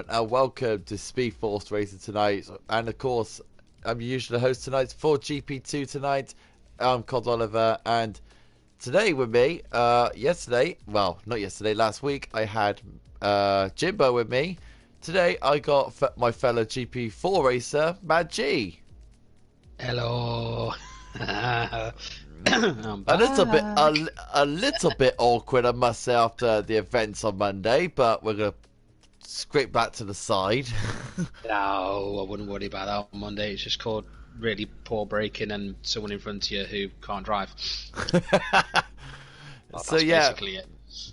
and welcome to Speed Force Racing tonight. And of course, I'm your usual host tonight for GP2 tonight. I'm Cod Oliver, and today with me, last week, I had Jimbo with me. Today, I got my fellow GP4 racer, Mad G. Hello. I'm A little bit, back. a little bit awkward, I must say, after the events on Monday, but we're gonna scrape back to the side. No, I wouldn't worry about that on Monday. It's just called really poor braking and someone in front of you who can't drive. Well, So that's yeah, basically it.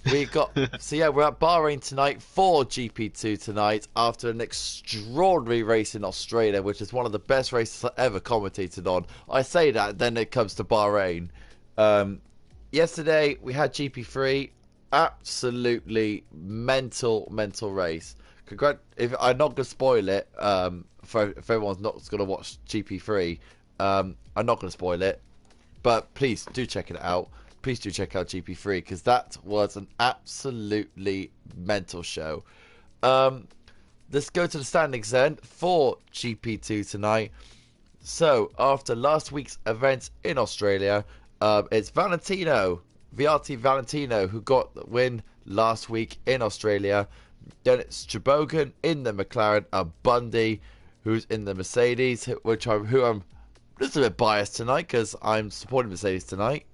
we're at Bahrain tonight for GP2 tonight after an extraordinary race in Australia, which is one of the best races I ever commentated on. I say that, then it comes to Bahrain. Yesterday we had GP3, absolutely mental race. If I'm not gonna spoil it, if everyone's not gonna watch GP3, I'm not gonna spoil it, but please do check it out. Please do check out GP3 because that was an absolutely mental show. Let's go to the standings then for GP2 tonight. So after last week's events in Australia, it's VRT Valentino, who got the win last week in Australia. Then it's Chebogan in the McLaren, and Bundy, who's in the Mercedes, who I'm a little bit biased tonight because I'm supporting Mercedes tonight.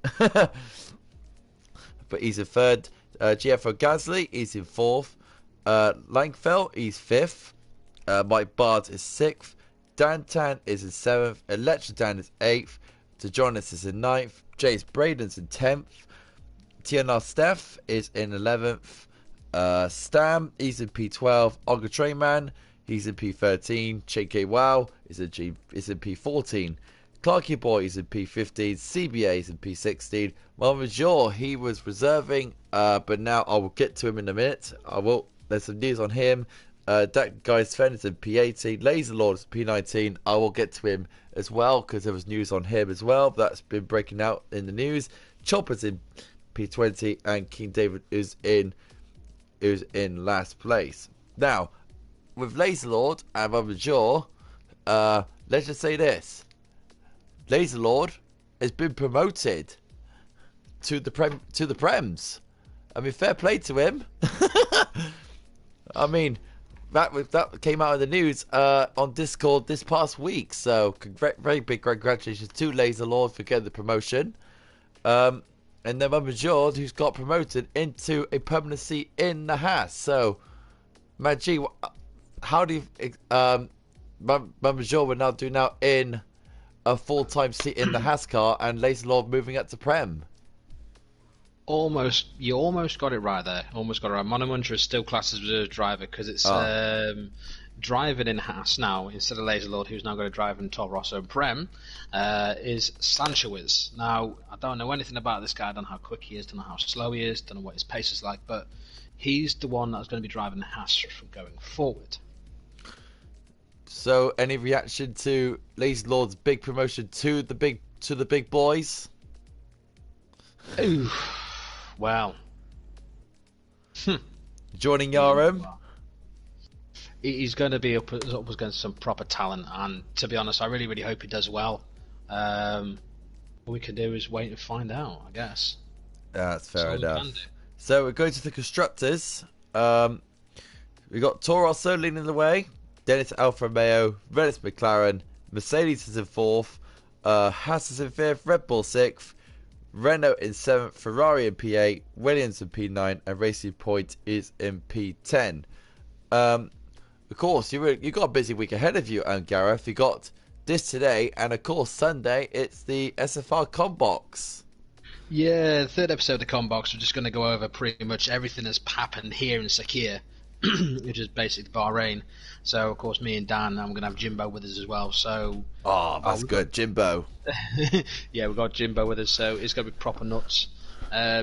But he's in third. GFO Gasly, he's in fourth. Langfeld, he's fifth. Mike Bard is sixth. Dan Tan is in seventh. Electra Dan is eighth. DeJonas is in ninth. Jace Braden's in 10th. TNR Steph is in 11th. Stam, he's in P12. Olga Trayman, he's in P13. J.K. Wow is in P14. Clarky Boy is in P15. CBA is in P16. Malvajor, he was reserving, but now I will get to him in a minute. There's some news on him. That guy's Sven is in P18. Laser Lord is P19. I will get to him as well because there was news on him as well. That's been breaking out in the news. Chopper's in P20, and King David is in last place. Now, with Laser Lord and Malvajor, let's just say this. Laser Lord has been promoted to the Prems. I mean, fair play to him. I mean, that came out in the news on Discord this past week. So, very big congratulations to Laser Lord for getting the promotion. And then Major, who's got promoted into a permanency in the Haas. So, Maggie, how do you Major will now do in a full-time seat in the Haas car, and Laser Lord moving up to Prem? You almost got it right there. Almost got it right. Monomuntra is still classed as a driver because it's driving in Haas now instead of Laser Lord, who's now going to drive in Toro Rosso and Prem, is Sanchowitz. Now, I don't know anything about this guy. I don't know how quick he is, don't know how slow he is, don't know what his pace is like, but he's the one that's going to be driving Haas from going forward. So, any reaction to Laser Lord's big promotion to the big boys? Ooh, well, joining Yarim. He's going to be up against some proper talent, and to be honest, I really hope he does well. All we can do is wait and find out, I guess. That's fair enough. So we're going to the constructors. We got Toro Rosso leading the way. Then it's Alfa Romeo, then it's McLaren, Mercedes is in fourth, Haas is in fifth, Red Bull sixth, Renault in seventh, Ferrari in P8, Williams in P9, and Racing Point is in P10. Of course, you got a busy week ahead of you, Gareth. You got this today, and of course Sunday it's the SFR Combox. Yeah, the third episode of the Combox. We're just going to go over pretty much everything that's happened here in Sakir, which is basically Bahrain. So, of course, me and Dan, I'm going to have Jimbo with us as well. So, that's good, Jimbo. Yeah, we've got Jimbo with us, so it's going to be proper nuts.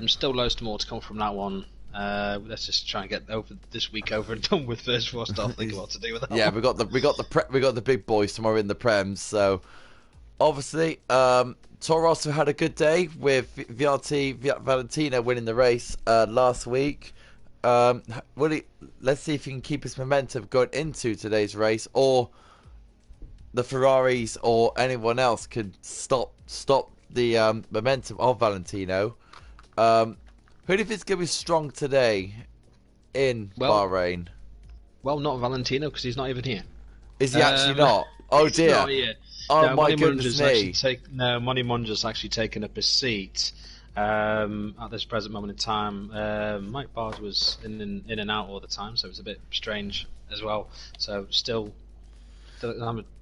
Still loads more to come from that one. Let's just try and get over this week over and done with first before I start thinking what to do with that. Yeah, we got the big boys tomorrow in the Prems. So, obviously, Toro Rosso had a good day with VRT Valentino winning the race last week. Will he? Let's see if he can keep his momentum going into today's race, or the Ferraris or anyone else could stop the momentum of Valentino. Who do you think is going to be strong today in Bahrain? Well, not Valentino because he's not even here. Is he actually not? Oh he's dear! Not here. Oh no, my goodness me! Money Munger's actually taken up his seat at this present moment in time. Mike Bard was in and out all the time, so it was a bit strange as well. So still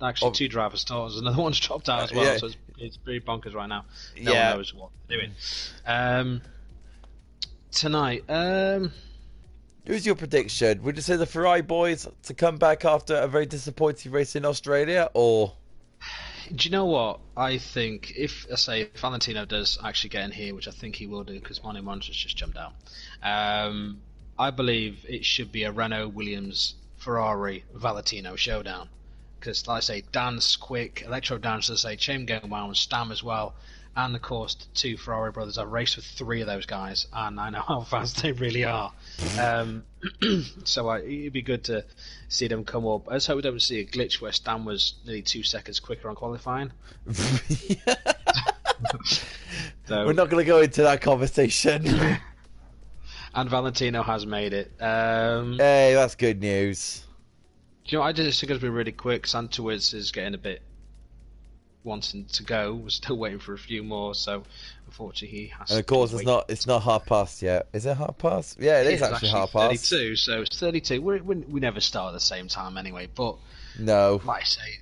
actually, two drivers started, another one's dropped out as well. Yeah. So it's pretty bonkers right now. No one knows what they're doing. Tonight, who's your prediction? Would you say the Ferrari boys to come back after a very disappointing race in Australia, or? Do you know what? I think if Valentino does actually get in here, which I think he will do because Monty Monster's just jumped out, I believe it should be a Renault, Williams, Ferrari, Valentino showdown. Because, like I say, Dan's quick, Electro Dan's, as I say, Chain going well, and Stam as well. And, of course, the two Ferrari brothers. I've raced with three of those guys, and I know how fast they really are. So it'd be good to see them come up. I just hope we don't see a glitch where Stam was nearly 2 seconds quicker on qualifying. So, we're not going to go into that conversation. And Valentino has made it. Hey, that's good news. Do you know, I just think it's been really quick. Santowitz is getting a bit wanting to go. We're still waiting for a few more, so unfortunately he has. And of course, it's not half past yet. Is it half past? Yeah, it is actually half past. 32, so it's 32. We never start at the same time anyway. But no, like I say,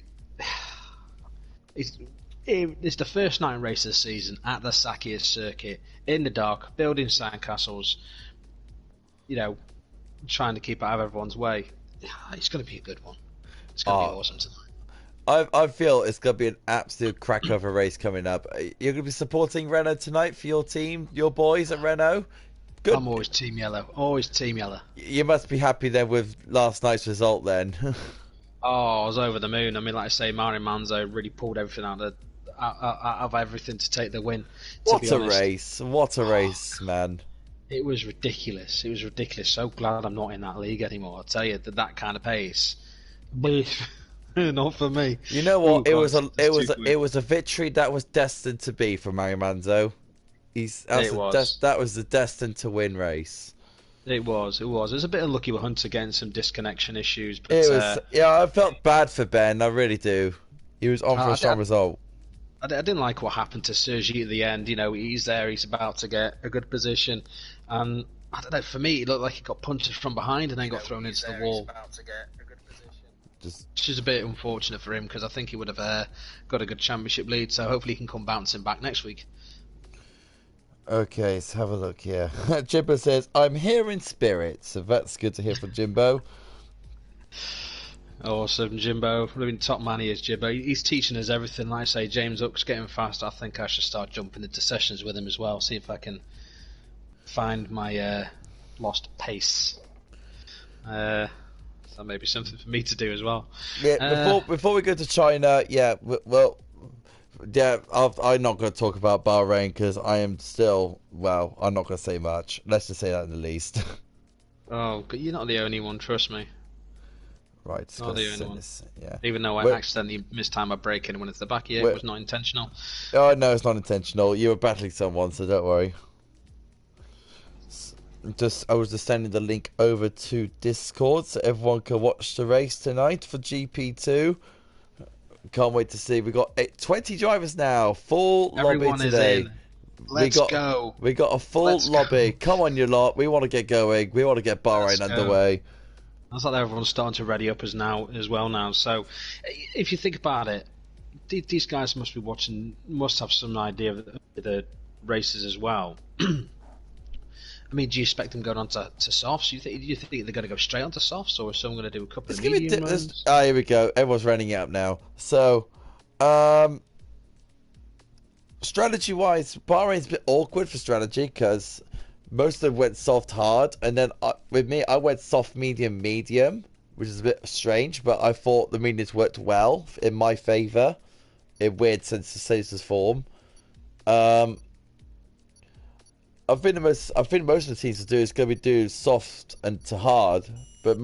it's the first night race of the season at the Sakhir circuit in the dark, building sandcastles. You know, trying to keep out of everyone's way. It's going to be a good one. It's going to be awesome tonight. I feel it's going to be an absolute cracker of a race coming up. You're going to be supporting Renault tonight for your team, your boys at Renault? Good. I'm always Team Yellow. Always Team Yellow. You must be happy then with last night's result then. I was over the moon. I mean, like I say, Mario Manzo really pulled everything out of everything to take the win. What a race. What a race, man. It was ridiculous. It was ridiculous. So glad I'm not in that league anymore. I'll tell you, that kind of pace, not for me. You know what? It was a victory that was destined to be for Mario Manzo. That was the destined to win race. It was. It was a bit unlucky with Hunter getting some disconnection issues. But, I felt bad for Ben. I really do. He was on for a strong result. I didn't like what happened to Sergi at the end. You know, he's there. He's about to get a good position. I don't know. For me, it looked like he got punched from behind and then got thrown into the wall. Which is a bit unfortunate for him because I think he would have got a good championship lead. So hopefully he can come bouncing back next week. Okay, let's have a look here. Jimbo says, I'm here in spirit. So that's good to hear from Jimbo. Awesome, Jimbo. I mean, top man he is, Jimbo. He's teaching us everything. Like I say, James Hook's getting faster. I think I should start jumping into sessions with him as well. See if I can find my lost pace. So maybe something for me to do as well. Yeah. Before we go to China, I'm not going to talk about Bahrain because I am still. Well, I'm not going to say much. Let's just say that in the least. Oh, you're not the only one. Trust me. Right. Not the only one. Yeah. Even though I accidentally mistimed my braking when it's the back here, it was not intentional. Oh no, it's not intentional. You were battling someone, so don't worry. I was just sending the link over to Discord so everyone can watch the race tonight for GP2. Can't wait to see. We got 20 drivers now. Full Everyone lobby today. Is in. Let's go. We got a full lobby. Come on, you lot. We want to get going. We want to get Bahrain underway. That's like everyone's starting to ready up as well now. So, if you think about it, these guys must have some idea of the races as well. I mean, do you expect them going on to softs? Do you think they're going to go straight onto softs, or is someone going to do a couple of medium runs? Here we go. Everyone's running it up now. So, strategy-wise, Bahrain's a bit awkward for strategy because most of them went soft hard, and then with me, I went soft medium, which is a bit strange, but I thought the mediums worked well in my favour in weird sense of form. I think most of the teams to do is going to be do soft and to hard, but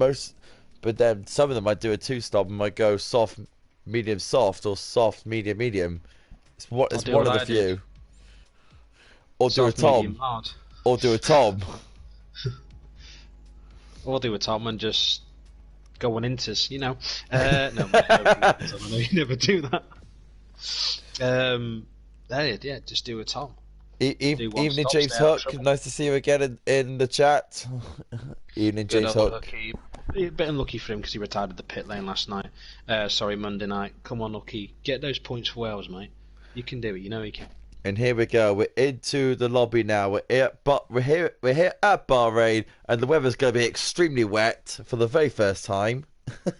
then some of them might do a 2-stop and might go soft, medium, soft, or soft, medium, medium. It's one of the few. Or do a Soft, medium, Tom. hard. Or do a Tom. Or do a Tom and just go on Inters, you know. No, I know you never do that. Yeah, just do a Tom. Evening, James Hook. Nice to see you again in the chat. Evening, James Hook. A bit unlucky for him because he retired at the pit lane last night. Monday night. Come on, Lucky. Get those points for Wales, mate. You can do it. You know you can. And here we go. We're into the lobby now. We're here at Bahrain, and the weather's going to be extremely wet for the very first time.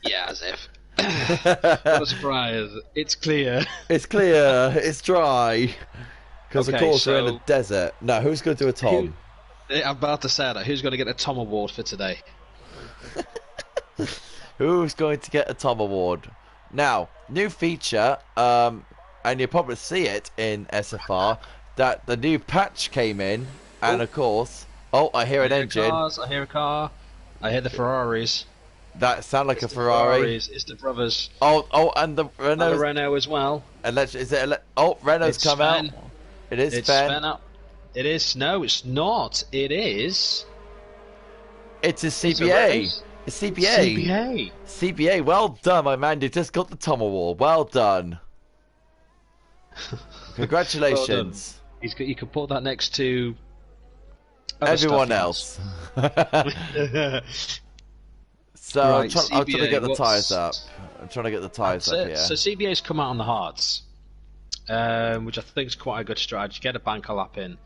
Yeah, as if. What a surprise! It's clear. It's clear. It's dry. Because of course we're in the desert. Now, who's going to do a Tom? I'm about to say that. Who's going to get a Tom award for today? Who's going to get a Tom award? Now, new feature. And you'll probably see it in SFR, that the new patch came in, and of course... Oh, I hear an engine. Cars, I hear a car. I hear the Ferraris. That sound like it's a Ferrari. Ferraris, it's the brothers. Oh, and the Renault. And the Renault as well. Renault's come out. It is Sven. It is. No, it's not. It is... It's a CBA. It's CBA. CBA, well done, my man. You just got the Tom award. Well done. Congratulations. Well done. You could put that next to everyone else. So right, I'm trying to get the tyres up. I'm trying to get the tyres up here. So CBA's come out on the hards, which I think is quite a good strategy. Get a banker lap in.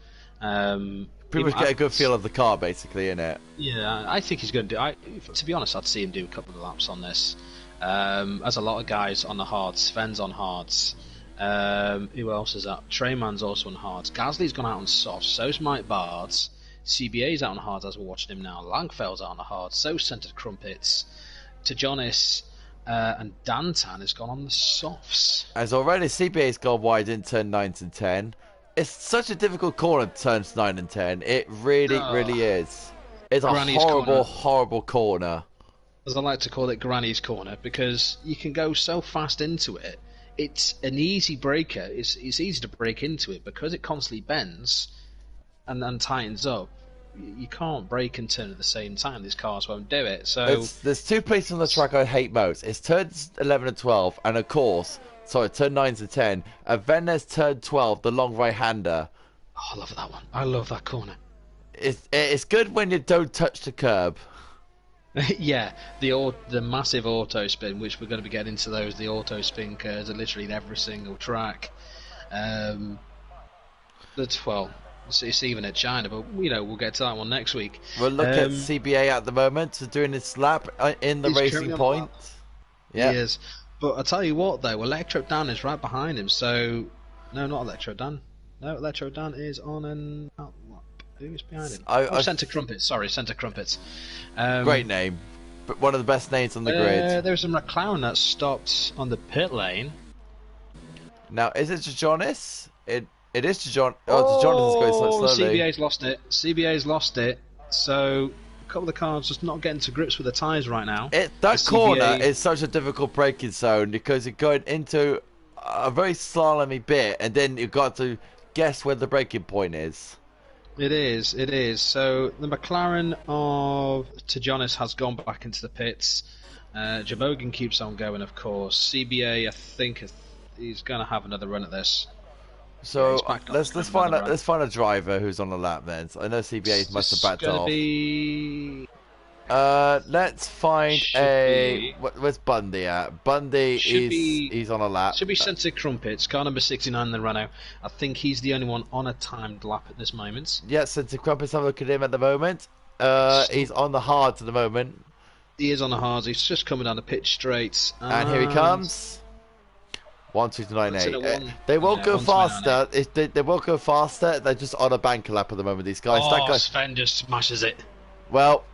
Pretty much get a good feel of the car, basically, innit? Yeah, I think he's going to do... to be honest, I'd see him do a couple of laps on this. There's a lot of guys on the hards. Sven's on hards. Who else is that? Treyman's also on hards. Gasly's gone out on soft. So's Mike Bards. CBA's out on hards as we're watching him now. Langfell's out on the hards. So's Centred Crumpets. Tejonis and Dantan has gone on the softs. As already, CBA's gone wide in turn 9 and 10. It's such a difficult corner, turns 9 and 10. It really, really is. It's a horrible corner. As I like to call it, Granny's Corner, because you can go so fast into it. It's an easy breaker. It's easy to break into it because it constantly bends and tightens up. You can't brake and turn at the same time. These cars won't do it. So there's two places on the track I hate most. It's turns 11 and 12, and of course, turn 9 to 10. And then there's turn 12, the long right-hander. Oh, I love that one. I love that corner. It's good when you don't touch the curb. Yeah, the massive auto spin, which we're going to be getting into those. The auto spin curves are literally in every single track. It's even at China, but we'll get to that one next week. We'll look at CBA at the moment, doing his lap in the Racing Point. Yeah, he is. But I tell you what, though, Electro Dan is right behind him. So no, not Electro Dan. No, Electro Dan is on an out lap. Who's behind him? Centre Crumpets. Sorry, Centre Crumpets. Great name, but one of the best names on the grid. There's a McLaren that stopped on the pit lane. Now, is it Jonas? It is Jonas. Oh, Jonas is going so slowly. CBA's lost it. So a couple of cars just not getting to grips with the tyres right now. That corner is such a difficult braking zone because you're going into a very slalomy bit, and then you've got to guess where the braking point is. It is. So the McLaren of Tejonis has gone back into the pits. Javogan keeps on going, of course. CBA, I think, he's going to have another run at this. So let's find a driver who's on the lap then. So I know CBA must have backed off. Let's find where's Bundy at? Bundy he's on a lap. Should be Centre Crumpets, car number 69 in the Renault. I think he's the only one on a timed lap at this moment. Yeah, Centre Crumpets, have a look at him at the moment. He's on the hards at the moment. He is on the hards. He's just coming down the pitch straight. And here he comes. 1.298. They won't go faster. They won't go faster. They're just on a banker lap at the moment. These guys. Sven just smashes it. Well.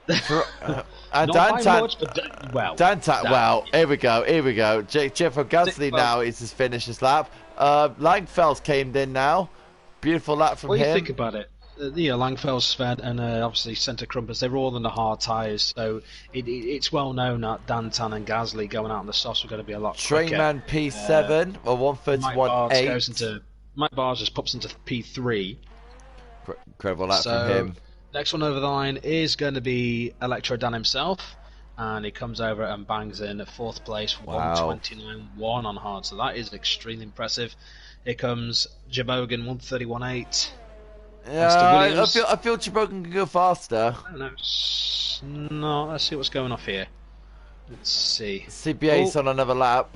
And Dantan. Well, here we go. Jeff Gasly now is his finished his lap. Langfeld came in now. Beautiful lap from him. What do you think about it? Langfeld, Sven, and obviously Centre Crumpers, they're all on the hard tyres, so it's well known that Dantan and Gasly going out on the softs are going to be a lot quicker. Trainman P7 or Mike Barnes 131.8. Mike Barnes just pops into P3. Incredible lap So from him. next one over the line is going to be Electro Dan himself, and he comes over and bangs in at fourth place, Wow. 129.1 on hard. So that is extremely impressive. Here comes Jabogan 131.8. Yeah, I feel Chebogan can go faster. I don't know. No, let's see what's going off here. Let's see. CBA's on another lap.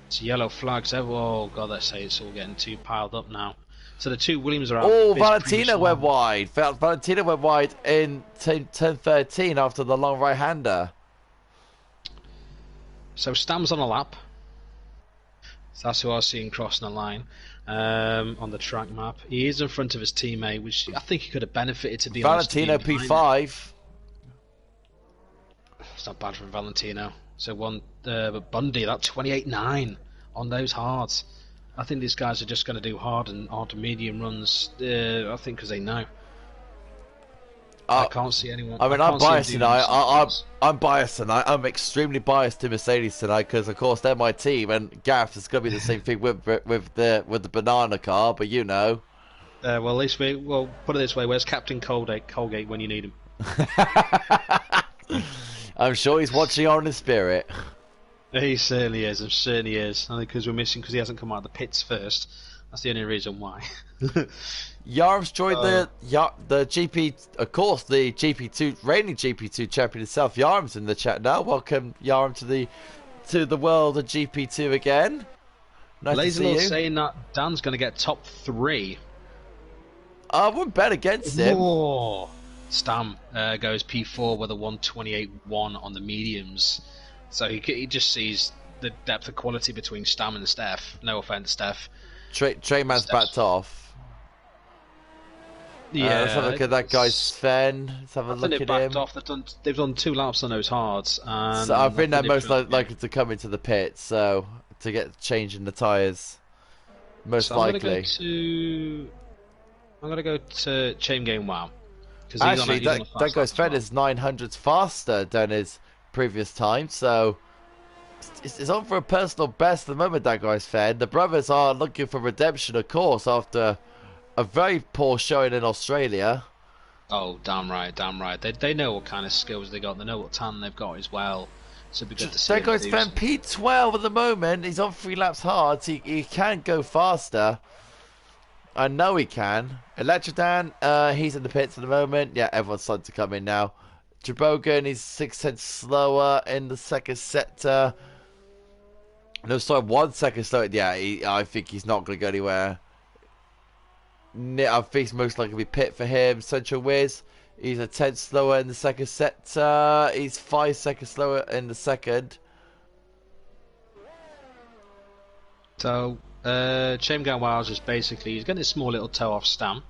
It's yellow flags. Oh god, let's say it's all getting too piled up now. So the two Williams are out. Oh, Valentino went wide. Valentino went wide in 10:13 after the long right-hander. So Stam's on a lap. So that's who I was seeing crossing the line on the track map. He is in front of his teammate, which I think he could have benefited, to be honest. Valentino P5. It's not bad for Valentino. So but Bundy, that 28.9 on those hards. I think these guys are just going to do hard and medium runs. I think because they know. I can't see anyone. I mean, I'm biased tonight. I'm biased tonight. I'm extremely biased to Mercedes tonight because, of course, they're my team, and Gaff is going to be the same thing with the banana car. But you know. Well, at least put it this way: where's Captain Colgate when you need him? I'm sure he's watching on in spirit. He certainly is. Certainly is. I think because we're missing because he hasn't come out of the pits first. That's the only reason why. Yarm's joined the GP, of course, the GP2 reigning GP2 champion himself. Yarm's in the chat now. Welcome, Yarm, to the world of GP2 again. Nice to see you. Saying that Dan's going to get top 3. I wouldn't bet against him. Whoa. Stam goes P4 with a 128.1 on the mediums. So he just sees the depth of quality between Stam and Steph. No offense, Steph. Trainman's backed off. Yeah, let's have a look at that guy Sven. Let's have a look at him. Off. They've done 2 laps on those hards. And so I think they're most likely to come into the pit, so to get change in the tyres. Most likely. I'm gonna go to Chain Game Wow. Actually, that guy's Sven is 900 faster than his previous time, so it's on for a personal best at the moment. That guy's Sven. The brothers are looking for redemption, of course, after a very poor showing in Australia. Oh, damn right. They know what kind of skills they got. They know what talent they've got as well. So it'd be good to see. That guy's Sven P12 at the moment. He's on 3 laps hard. So he can go faster. I know he can. Electrodan, he's in the pits at the moment. Yeah, everyone's starting to come in now. Jabogan, he's 6 tenths slower in the second sector. No, sorry, 1 second slower. Yeah, I think he's not going to go anywhere. I think it's most likely to be pit for him. Central Wiz, he's a 10th slower in the second sector. He's 5 seconds slower in the second. So, Chamgan Wiles is basically, he's getting a small little toe off Stam.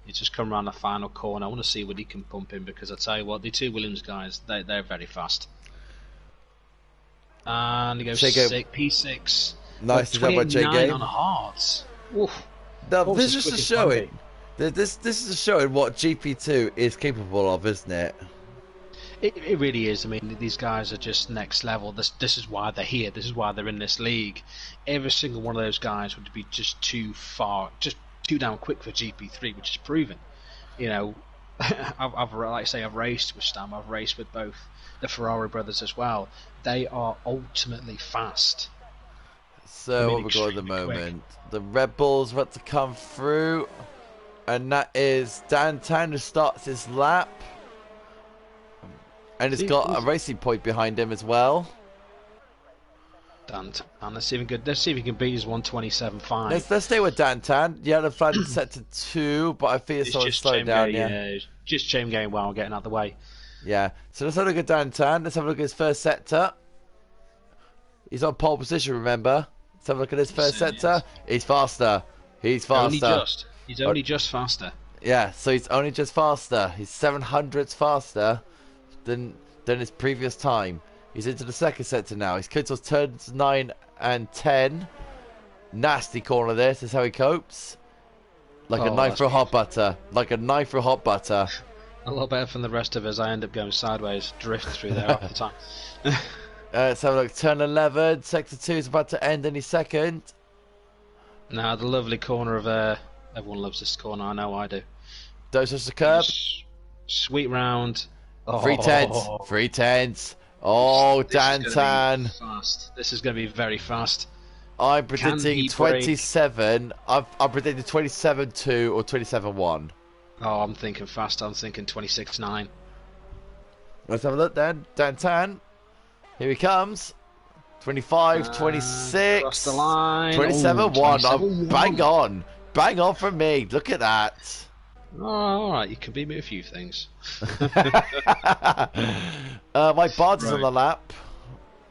He's just come around the final corner. I want to see what he can pump in because I tell you what, the 2 Williams guys, they're very fast. And he goes P6. Nice, is that by J-Game? On hards. Oof. Now, this is just showing. This is showing what GP2 is capable of, isn't it? It really is. I mean, these guys are just next level. This is why they're here. This is why they're in this league. Every single one of those guys would be just too damn quick for GP3, which is proven. You know, I've raced with Stam. I've raced with both the Ferrari brothers as well. They are ultimately fast. So what we've got at the moment, the Red Bulls about to come through, and that is Dan Tan who starts his lap, and it's got a racing point behind him as well. Dan Tan, let's see if he can beat his 127.5. Let's stay with Dan Tan. Yeah, the flag is set to 2, but I feel it's sort of slowing down. Yeah, just chain game while getting out of the way. Yeah, so let's have a look at Dan Tan. Let's have a look at his first sector. He's on pole position, remember? Let's have a look at his first sector. He's faster. He's faster. He's only just faster. Yeah, so he's only just faster. He's 700ths faster than his previous time. He's into the second sector now. He's coped with turns 9 and 10. Nasty corner this. Is how he copes. Like a Oh, knife that's through hot beautiful. butter. Like a knife through hot butter. A lot better than the rest of us. I end up going sideways, drift through there half the time. Let's have a look. Turn 11. Sector 2 is about to end any second. Now the lovely corner of everyone loves this corner. I know I do. Don't touch the curb. Sweet round. Three tenths. Oh, 3/10. Oh, this is going to be Dantan. fast. This is going to be very fast. I'm Can predicting he break? 27. I'm predicting 27-2 or 27-1. Oh, I'm thinking fast. I'm thinking 26-9. Let's have a look then. Dantan. Here he comes. 25, Cross 26. the line. 27-1. 27-1. Bang on. Bang on from me. Look at that. Oh, alright, you can beat me a few things. My Bard's on Right. the lap.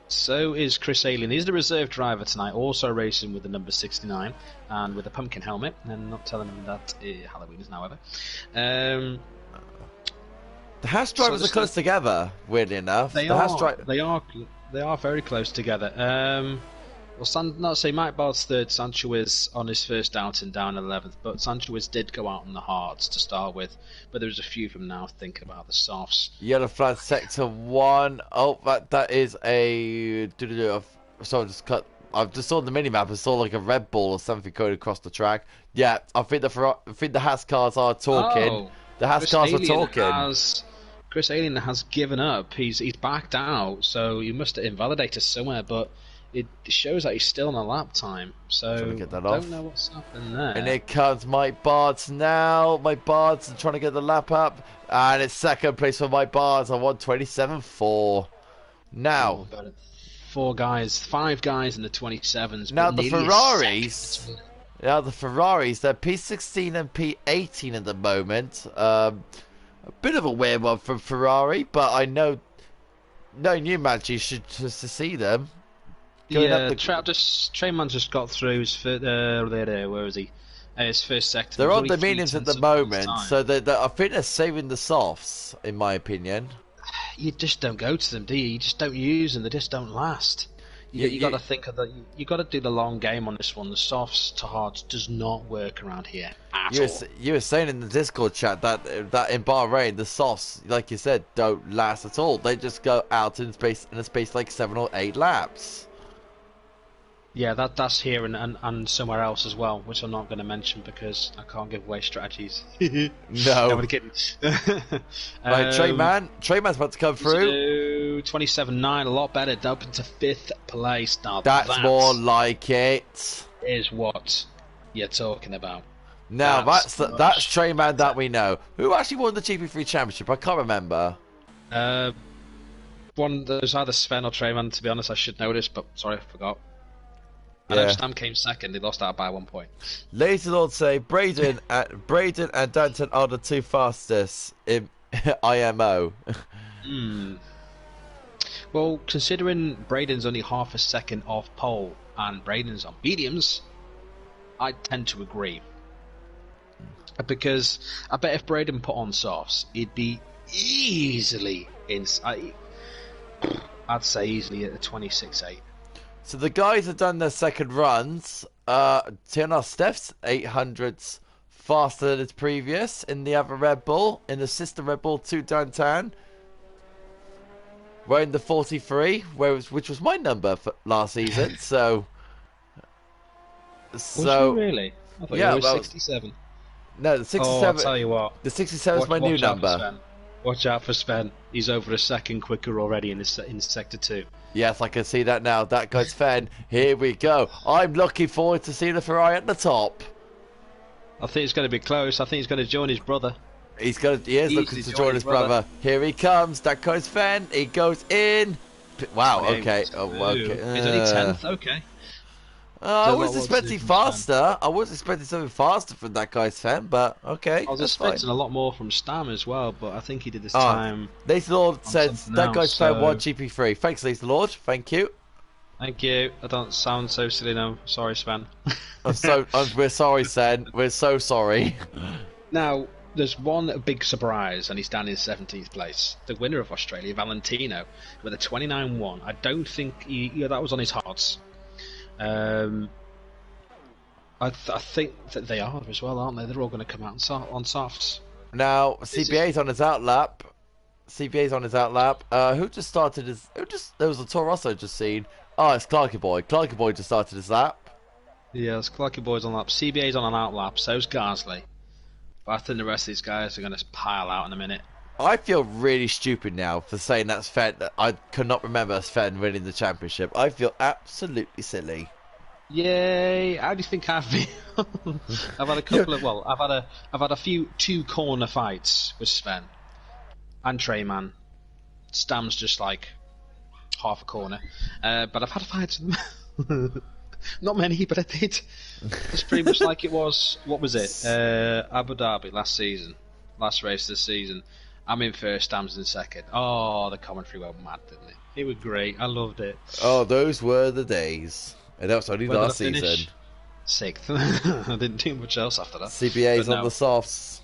So is Chris Alien. He's the reserve driver tonight, also racing with the number 69 and with a pumpkin helmet. And not telling him that Halloween is now over. The Haas drivers So are close together, weirdly enough. They the Haas are. They are very close together. Mike Bart's third. Sancho is on his first outing down 11th, but Sancho did go out on the hards to start with. But there's a few from now thinking about the softs. Yellow flag sector 1. Oh, that is a. So I just cut. I just saw the minimap and saw like a Red Bull or something going across the track. Yeah, I think the Haas cars are talking. Oh, The Haas cars are talking. Chris Alien has given up. He's backed out, so he must have invalidated somewhere. But it shows that he's still on a lap time. So Trying to get that I off. don't know what's happening there. And here comes Mike Bards now. Mike Bards trying to get the lap up. And it's second place for Mike Bards on 127.4. Now, Five guys in the 27s. now but the nearly a Ferraris. second between. Now the Ferraris, they're P16 and P18 at the moment. A bit of a weird one from Ferrari, but I know no new match you should just to see them. Trayman just got through his first, where is he? His first sector. They're There's on only the 3 mediums at tenths the of moment, time. so I think they're saving the softs, in my opinion. You just don't go to them, do you? You just don't use them. They just don't last. You got to think of you got to do the long game on this one. The softs to hards does not work around here at all. You were saying in the Discord chat that in Bahrain the softs, like you said, don't last at all. They just go out in a space like 7 or 8 laps. Yeah, that's here and somewhere else as well, which I'm not going to mention because I can't give away strategies. No. I'm kidding. Right, Treyman's about to come through. 27.9, a lot better, up into 5th place. Now That's more like it. is what you're talking about. Now that's much Treyman that we know. Who actually won the GP3 Championship? I can't remember. One there's either Sven or Trayman. To be honest, I should know this, but sorry, I forgot. I know Stam came second. They lost out by 1 point. Ladies and Lord say Braden and Danton are the 2 fastest in IMO. Well, considering Braden's only half a second off pole and Braden's on mediums, I tend to agree. Because I bet if Braden put on softs, he'd be easily I'd say easily at a 26.8. So the guys have done their second runs. TNR Steph's 800s faster than its previous in the other Red Bull, in the sister Red Bull to Dantan. We're in the 43, which was my number for last season. So Was you really? I thought you were 67. No, the 67. Oh, I'll tell you what. The 67 is my new number. Watch out for Sven. He's over a second quicker already in Sector 2. Yes, I can see that now. That goes Sven. Here we go. I'm looking forward to seeing the Ferrari at the top. I think it's going to be close. I think he's going to join his brother. He is looking to join his brother. Here he comes. That goes Sven. He goes in. Wow, okay. Oh, okay. He's only 10th, okay. I was expecting faster. I was expecting something faster from that guy's Sven, but okay. I was expecting a lot more from Stam as well, but I think he did this Oh, time. Lisa Lord says that guy's Sven won GP3. Thanks, Lisa Lord. Thank you. Thank you. I don't sound so silly now. Sorry, Sven. We're sorry, Sven. We're so sorry. Now, there's one big surprise, and he's down in 17th place. The winner of Australia, Valentino, with a 29.1. I don't think that was on his hards. I I think that they are as well, aren't they? They're all going to come out on softs. Now CBA's on his outlap. CBA's on his outlap. Who just started his? There was a Toro Rosso just seen. Oh, it's Clarky Boy. Clarky Boy just started his lap. Yeah, it's Clarky Boy's on lap. CBA's on an outlap. So's Garsley. But I think the rest of these guys are going to pile out in a minute. I feel really stupid now for saying that's Fenn. I could not remember Fenn winning the championship. I feel absolutely silly. Yay! How do you think I've been? I've had a couple of I've had a few 2-corner fights with Sven and Treyman. Stam's just like half a corner, but I've had fights with them. Not many, but I did. It's pretty much like it was. What was it? Abu Dhabi last race this season. I'm in first, Stam's in second. Oh, the commentary went mad, didn't it? It was great. I loved it. Oh, those were the days. And that was only last season. 6th. I didn't do much else after that. CBA's on the softs.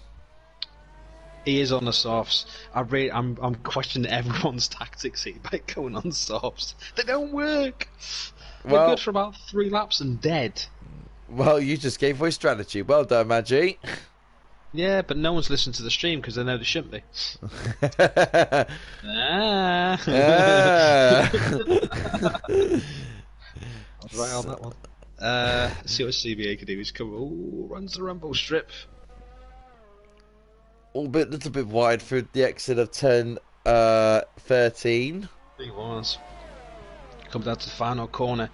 He is on the softs. I'm questioning everyone's tactics here by going on softs. They don't work. They're good for about 3 laps and dead. Well, you just gave away strategy. Well done, Maggie. Yeah, but no one's listened to the stream because they know they shouldn't be. I was right on that one. See what CBA can do. He's come. Runs the rumble strip. Little bit wide for the exit of turn 13. He was. Comes out to the final corner.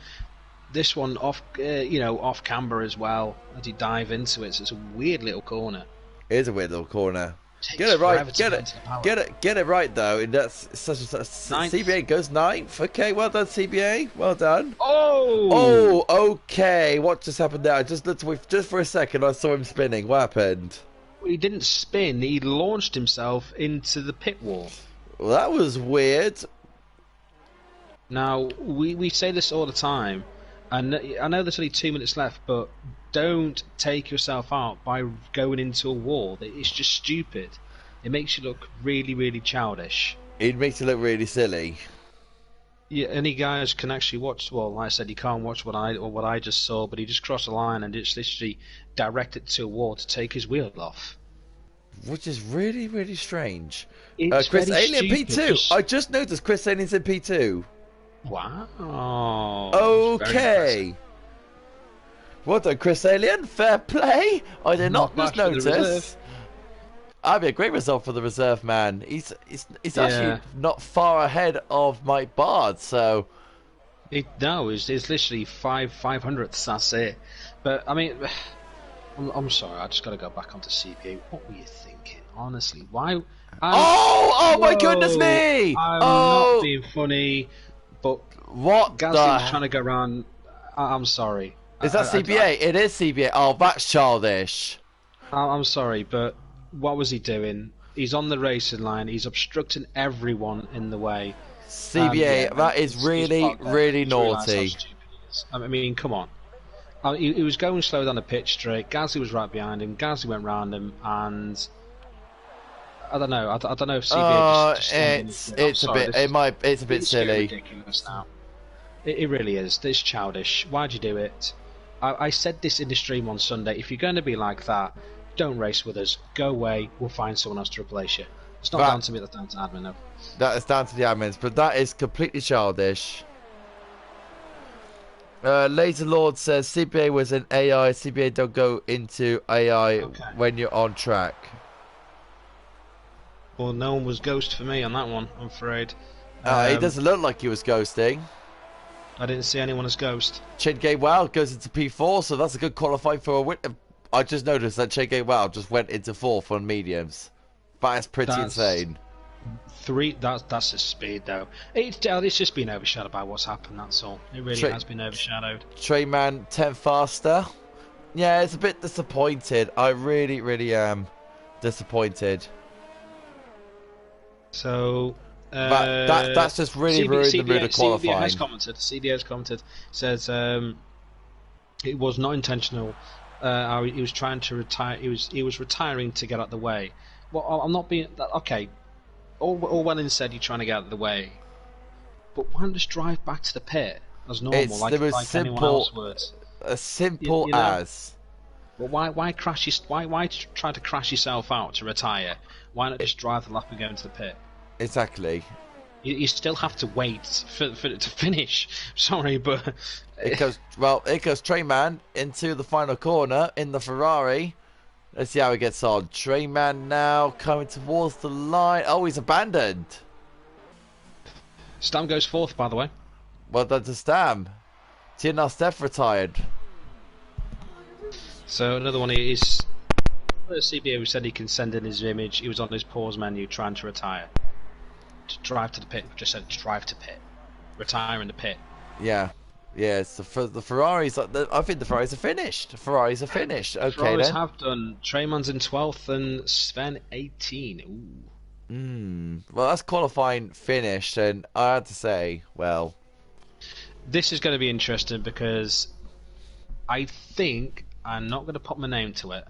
This one off, off camber as well. As you dive into it, so it's a weird little corner. It is a weird little corner. Get it right. Get it right though. And that's such a CBA goes 9th. Okay, well done CBA. Well done. Oh, okay. What just happened there? I just looked away just for a second. I saw him spinning. What happened? He didn't spin. He launched himself into the pit wall. Well, that was weird. Now we say this all the time, and I know there's only 2 minutes left, but don't take yourself out by going into a wall. It's just stupid. It makes you look really, really childish. It makes you look really silly. Yeah, any guys can actually watch. Well, like I said, you can't watch what I just saw, but he just crossed the line and just literally directed to a wall to take his wheel off, which is really, really strange. Chris Alien P2. I just noticed Chris Alien's in P2. Wow. Okay. Well done, Chris Alien. Fair play. I did not just notice. That'd be a great result for the reserve man. He's actually not far ahead of Mike Bard, so. No, it's literally 500ths. That's it. But I mean, I'm sorry. I just got to go back onto CPA. What were you thinking? Honestly, why? Oh my goodness me! I'm not being funny, but what? Gasly was trying to go around. I'm sorry. Is that CBA? It is CBA. Oh, that's childish. I'm sorry, but what was he doing? He's on the racing line. He's obstructing everyone in the way. CBA, that is really, really naughty. I mean, come on. He was going slow down the pitch straight. Gasly was right behind him. Gasly went round him, and I don't know. I don't know if CBA it's a bit silly. Ridiculous now. It really is. It's childish. Why'd you do it? I said this in the stream on Sunday. If you're going to be like that, don't race with us. Go away. We'll find someone else to replace you. It's not down to me. That's down to admin. No. That is down to the admins, but that is completely childish. Laser Lord says CBA was an AI. CBA don't go into AI when you're on track. Well, no one was ghost for me on that one, I'm afraid. It doesn't look like he was ghosting. I didn't see anyone as ghost. Chen Wow goes into P4, so that's a good qualifying for a win. I just noticed that Chen Wow just went into 4th on mediums. That's pretty insane. That's his speed though. It's just been overshadowed by what's happened. That's all. It really has been overshadowed. Treyman 10 faster. Yeah, it's a bit disappointed. I really, really am disappointed. So that's just really ruined the mood of qualifying. CBA has commented. Says it was not intentional. He was trying to retire. He was retiring to get out of the way. Well, I'm not being okay. All well and said, you're trying to get out of the way, but why not just drive back to the pit as normal, like anyone else would? As simple as But why try to crash yourself out to retire? Why not just drive the lap and go into the pit? Exactly. You still have to wait for it to finish. Sorry, but It goes Trainman into the final corner in the Ferrari. Let's see how he gets on. Trainman now coming towards the line. Oh, he's abandoned. Stam goes fourth, by the way. Well done to Stam. Tina Steph retired. So another one is CBO who said he can send in his image. He was on his pause menu trying to retire. To drive to the pit. Just said drive to pit. Retire in the pit. Yeah. Yeah, it's the Ferraris. I think the Ferraris are finished. The Ferraris are finished. Okay, Ferraris then. have done. Treyman's in 12th and Sven 18. Ooh. Well, that's qualifying finished, and I had to say, well, this is going to be interesting because I think I'm not going to put my name to it,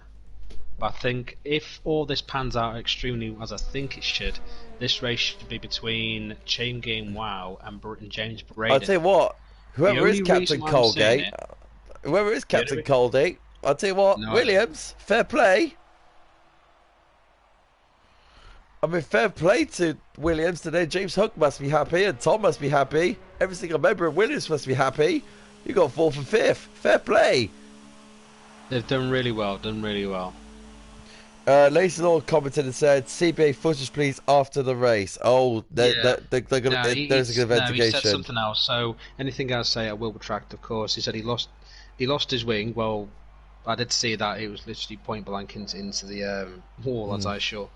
but I think if all this pans out extremely as I think it should, this race should be between Chain Game Wow and James Braden. I'll tell you what. Whoever is Captain Colgate, I'll tell you what, Williams, fair play. I mean, fair play to Williams today. James Hook must be happy, and Tom must be happy. Every single member of Williams must be happy. You got 4th and 5th. Fair play. They've done really well. Lacey Law commented and said, "CBA footage, please, after the race." Oh, they're gonna. There's a good investigation. No, he said something else. So anything I say, I will retract. Of course, he said he lost his wing. Well, I did see that it was literally point blank into the wall, as I saw.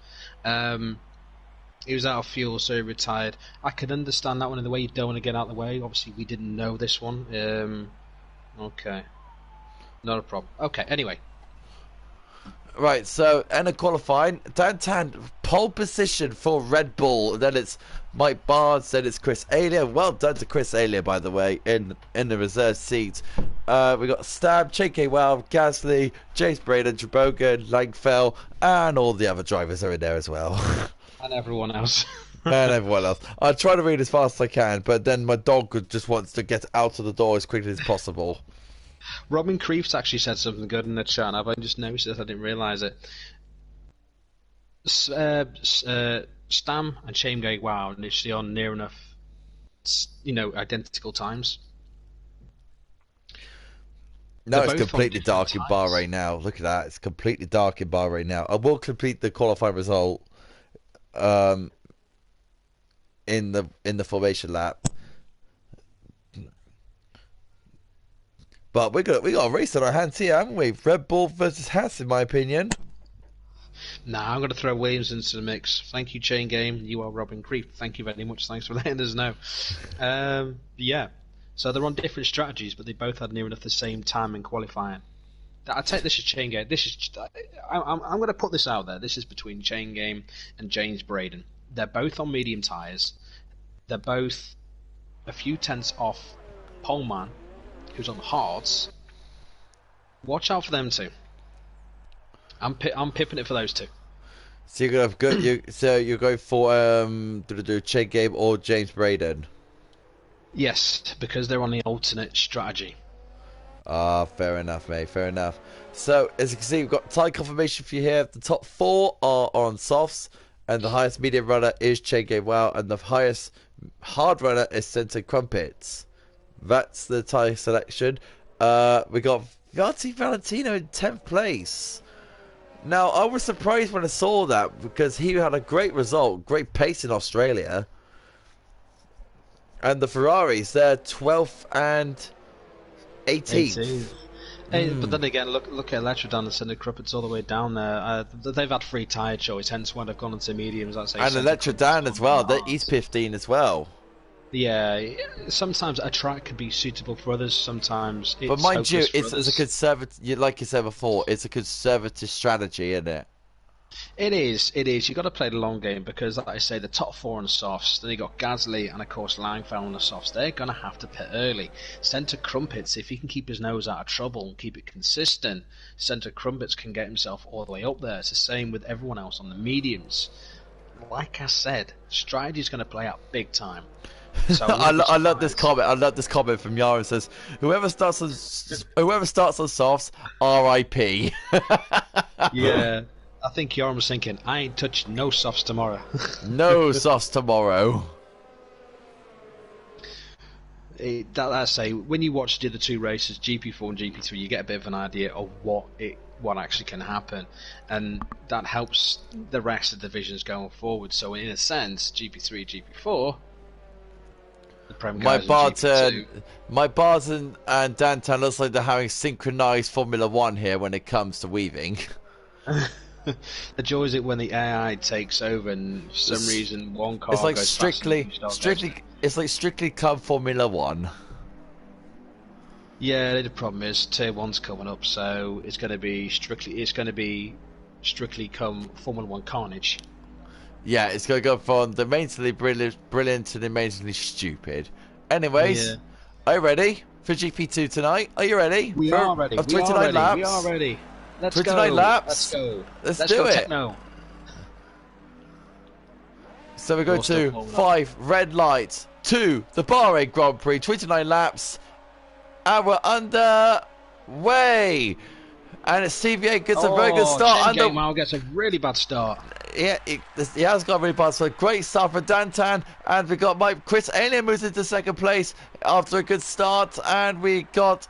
He was out of fuel, so he retired. I could understand that one in the way you don't want to get out of the way. Obviously, we didn't know this one. Okay, not a problem. Okay, anyway. Right, so end of qualifying. Dan pole position for Red Bull. Then it's Mike Barnes. Then it's Chris Alia. Well done to Chris Alia, by the way, in the reserve seat. We got Stab, J.K. Wow, Gasly, James Braden, Drabogan, Langfell, and all the other drivers are in there as well. And everyone else. And everyone else. I try to read as fast as I can, but then my dog just wants to get out of the door as quickly as possible. Robin Creefs actually said something good in the chat. I've just noticed it. I didn't realise it. Stam and Shamegate Wow literally on near enough, identical times. No, it's completely dark in Bahrain now. Look at that. It's completely dark in Bahrain now. I will complete the qualifying result in the formation lap. But we got a race on our hands here, haven't we? Red Bull versus Haas, in my opinion. Nah, I'm going to throw Williams into the mix. Thank you, Chain Game. You are Robin Creef. Thank you very much. Thanks for letting us know. Yeah. So they're on different strategies, but they both had near enough the same time in qualifying. I take this as Chain Game. I'm going to put this out there. This is between Chain Game and James Braden. They're both on medium tyres. They're both a few tenths off Poleman, who's on hards. Watch out for them two. I'm pipping it for those two. So you're gonna have good. So you go for Chain Game or James Braden. Yes, because they're on the alternate strategy. Ah, fair enough, mate. Fair enough. So as you can see, we've got tyre confirmation for you here. The top 4 are on softs, and the highest medium runner is Chain Game Wow, and the highest hard runner is Centre Crumpets. That's the tyre selection. We got Vati Valentino in 10th place. Now, I was surprised when I saw that because he had a great result, great pace in Australia. And the Ferraris, they're 12th and 18th. Hey, but then again, look at Electrodan and Centre Crumpets all the way down there. They've had free tyre choice, hence why they've gone into mediums. I'd say. And Electrodan as well. He's 15 as well. Yeah, sometimes a track could be suitable for others. Sometimes it's but mind you, it's others. A conservative, like you said before, it's a conservative strategy, isn't it? It is. You've got to play the long game because, like I say, the top 4 on the softs. Then you got Gasly and of course Langfell on the softs. They're going to have to pit early. Centre Crumpets, if he can keep his nose out of trouble and keep it consistent, Centre Crumpets can get himself all the way up there. It's the same with everyone else on the mediums. Like I said, strategy is going to play out big time. So I love this comment. I love this comment from Yara. It says, "Whoever starts on softs, R.I.P." Yeah, I think Yoram was thinking, I ain't touching no softs tomorrow. No softs tomorrow. I say, when you watch the other two races, GP4 and GP3, you get a bit of an idea of what actually can happen, and that helps the rest of the divisions going forward. So in a sense, GP3, GP4, the Prem guys my Barton and Dantan looks like they're having synchronized Formula 1 here when it comes to weaving. The joy is it when the AI takes over and for some reason one car it's like goes strictly Club Formula 1. Yeah, the problem is Tier 1's coming up, so it's going to be strictly come Formula 1 carnage. Yeah, it's going to go from the amazingly brilliant to the amazingly stupid. Anyways, Are you ready for GP2 tonight? Are you ready? We are ready. Of 29 laps? We are ready. Let's 29 go. laps? Let's go. Let's do it. Techno. So we go to 5 red lights, 2 the Bahrain Grand Prix, 29 laps, and we're underway. And it's CVA gets a very good start. Wow gets a really bad start. Yeah, he has got a really bad start. Great start for Dantan, and we got Chris Alien moves into second place after a good start, and we got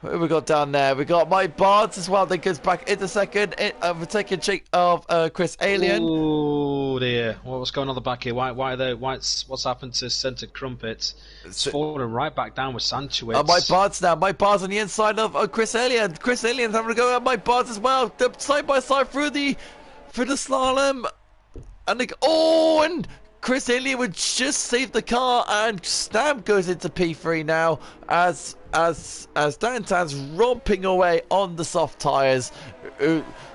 who have we got down there? We got Mike Barnes as well. Then goes back into second, overtaking Chris Alien. Oh dear, what's going on the back here? What's happened to Centre Crumpet? It's falling right back down with Sanchowitz. Mike Barnes now. Mike Barnes on the inside of Chris Alien. Chris Alien's having to go at Mike Barnes as well. They're side by side through the slalom, and Chris Alien would just save the car, and Stamp goes into P3 now as Dantan's romping away on the soft tyres,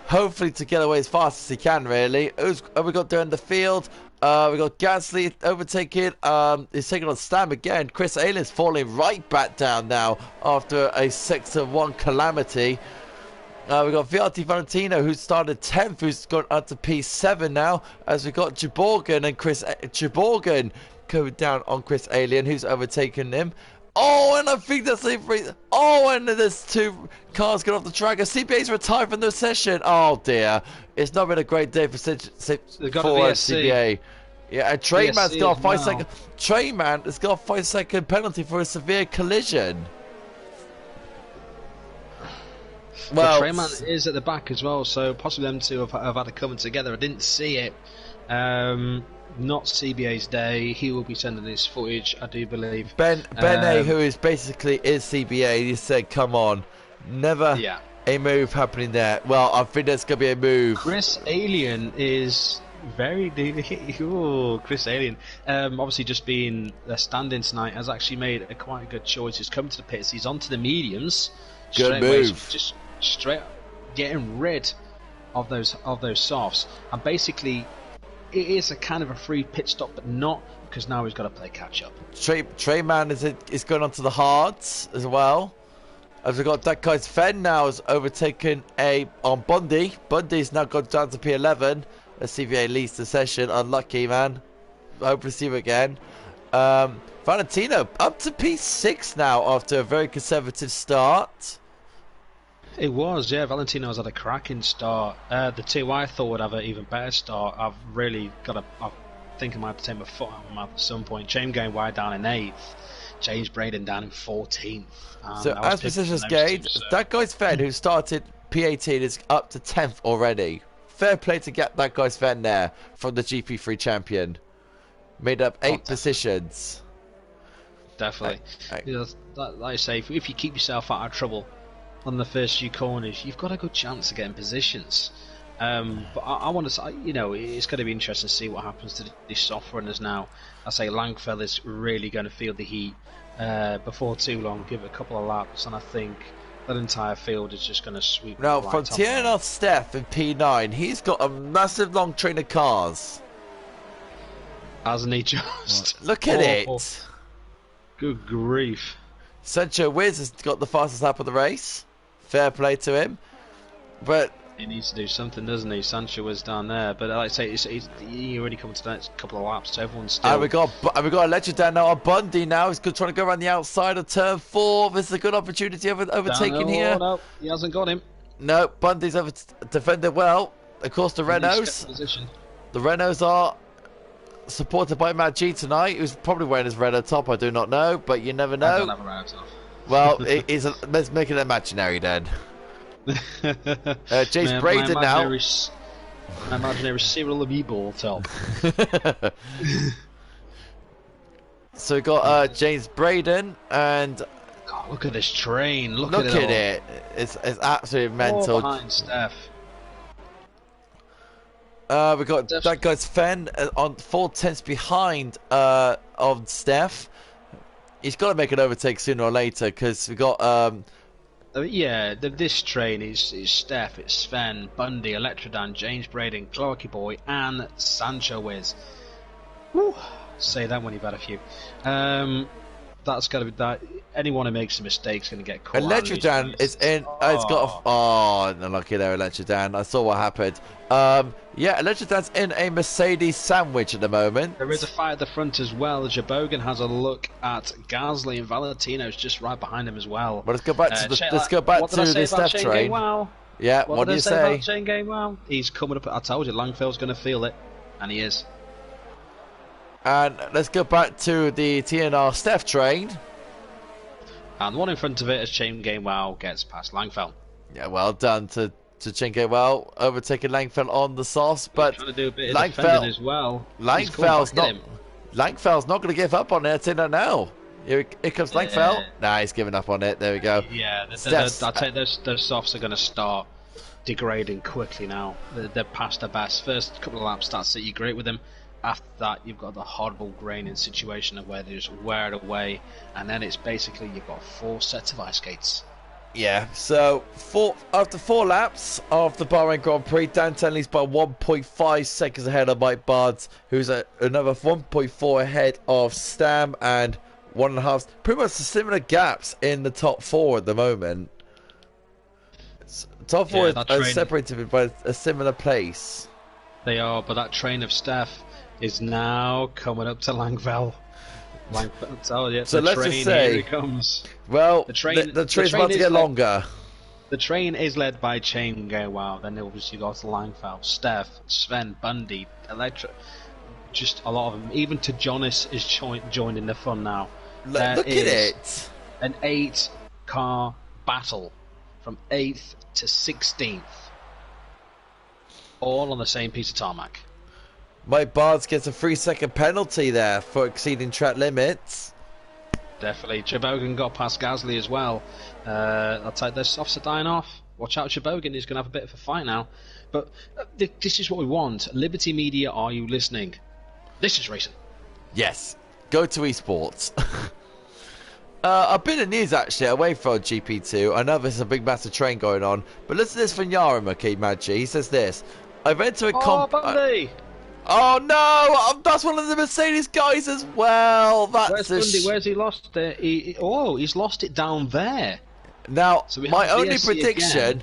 hopefully to get away as fast as he can. Really, have we got there in the field? We got Gasly overtaking. He's taking on Stam again. Chris Alien's falling right back down now after a 6-1 calamity. We got VRT Valentino, who started 10th, who's gone up to P7 now, as we got Jaborgan and Jaborgan going down on Chris Alien, who's overtaken him. Oh, and I think that's the and there's 2 cars going off the track. CBA's retired from the session. Oh dear, it's not been a great day for CBA. Yeah, and Treyman's got a 5-second. Treyman has got a 5-second penalty for a severe collision. Well, Treyman is at the back as well, so possibly them two have had a coming together. I didn't see it. Not CBA's day. He will be sending this footage, I do believe. Ben A, who is basically CBA, he said, "Come on, never a move happening there." Well, I think there's gonna be a move. Chris Alien is very Chris Alien. Obviously, just being stand-in tonight, has actually made a quite good choice. He's come to the pits. He's onto the mediums. Good move. Just straight getting rid of those softs, and basically it is a kind of a free pit stop, but not, because now he's got to play catch up. Treyman is going on to the hards as well, as we've got that guy's Fen now has overtaken on Bundy. Bundy's now gone down to P11 as CVA leads the session. Unlucky, man. I hope to see him again. Valentino up to P6 now after a very conservative start. It was, yeah. Valentino's had a cracking start. The 2 I thought would have an even better start. I think I might have to take my foot out of my mouth at some point. James going wide down in 8th. James Braden down in 14th. So as positions gauge, that guy's Fed who started P18 is up to 10th already. Fair play to get that guy's Fed there from the GP3 champion. Made up 8 positions. Definitely. Like I say, if you keep yourself out of trouble on the first few corners, you've got a good chance of getting positions. But I want to say, it's going to be interesting to see what happens to these soft runners now. I say Langfell is really going to feel the heat before too long. Give it a couple of laps, and I think that entire field is just going to sweep. Now, from Tierno Steph in P9, he's got a massive long train of cars. Hasn't he just? Look at it. Good grief. Sancho Wiz has got the fastest lap of the race. Fair play to him. But He needs to do something, doesn't he? Sancho was down there, but like I say, he already come to the next couple of laps, so everyone's still. And we got a legend down now on Bundy now. He's trying to go around the outside of turn 4. This is a good opportunity overtaking here. No, he hasn't got him. No, Bundy's defended well. Of course, the Renaults. The Renaults are supported by Matt G tonight, who's probably wearing his Renault top. I do not know, but you never know. I don't have a Renault top. Well, let's make it imaginary then. James Braden now. My imaginary Cyril Abiball top. So we got James Braden and. God, look at this train! Look at it! It. It's absolutely mental. Behind Steph. We got that guy's Fen on 4/10 behind on Steph. He's got to make an overtake sooner or later because we got. Yeah, this train is Steph, it's Sven, Bundy, Electrodan, James Braden, Clarky Boy, and Sancho Wiz. Woo. Say that when you've had a few. That's got to be that. Anyone who makes a mistake is going to get caught. Electrodan is in. It's got. Unlucky there, Electrodan. I saw what happened. Yeah, Electrodan's in a Mercedes sandwich at the moment. There is a fight at the front as well. Jabogan has a look at Gasly, and Valentino's just right behind him as well. But let's go back to the Steph train. Yeah, what do you say? About Chain Game Wow? He's coming up. I told you, Langfield's going to feel it, and he is. And let's go back to the TNR Steph train. And the one in front of it as Chain Game Wow gets past Langfeld. Yeah, well done to Chain Game Wow, overtaking Langfeld on the sauce, but trying to do a bit of defending as well. Langfeld's not going to give up on it. I'll tell you that now. Here comes Langfeld. Nah, he's giving up on it. There we go. Yeah, I'll tell you, those softs are going to start degrading quickly now. They're past their best. First couple of laps, that's it. You're great with them. After that, you've got the horrible graining situation of where they just wear it away, and then it's basically you've got 4 sets of ice skates. Yeah, so after 4 laps of the Bahrain Grand Prix, Dan Tenley's by 1.5 seconds ahead of Mike Barnes, who's another 1.4 ahead of Stam, and 1.5. Pretty much similar gaps in the top 4 at the moment. Top 4 are separated by a similar place. They are, but that train of Steph is now coming up to Langfeld. So let's just say, here it comes. Well, the train's about to get longer. The train is led by Chain Game Wow. Then obviously got Langfeld, Steph, Sven, Bundy, Electra. Just a lot of them. Even to Jonas is joined in the fun now. Look at it. An 8-car battle from 8th to 16th. All on the same piece of tarmac. Mike Barnes gets a 3-second penalty there for exceeding track limits. Definitely. Jabogan got past Gasly as well. I'll take those softs are dying off. Watch out, Jabogan is going to have a bit of a fight now. But this is what we want. Liberty Media, are you listening? This is racing. Yes. Go to esports. A bit of news actually away from GP2. I know there's a big massive train going on, but listen to this from Yarim, okay, Maggi. He says this. I've entered a Bundy! Oh no! That's one of the Mercedes guys as well. Where's Bundy? Where's he lost it? He's lost it down there. Now, so my only prediction,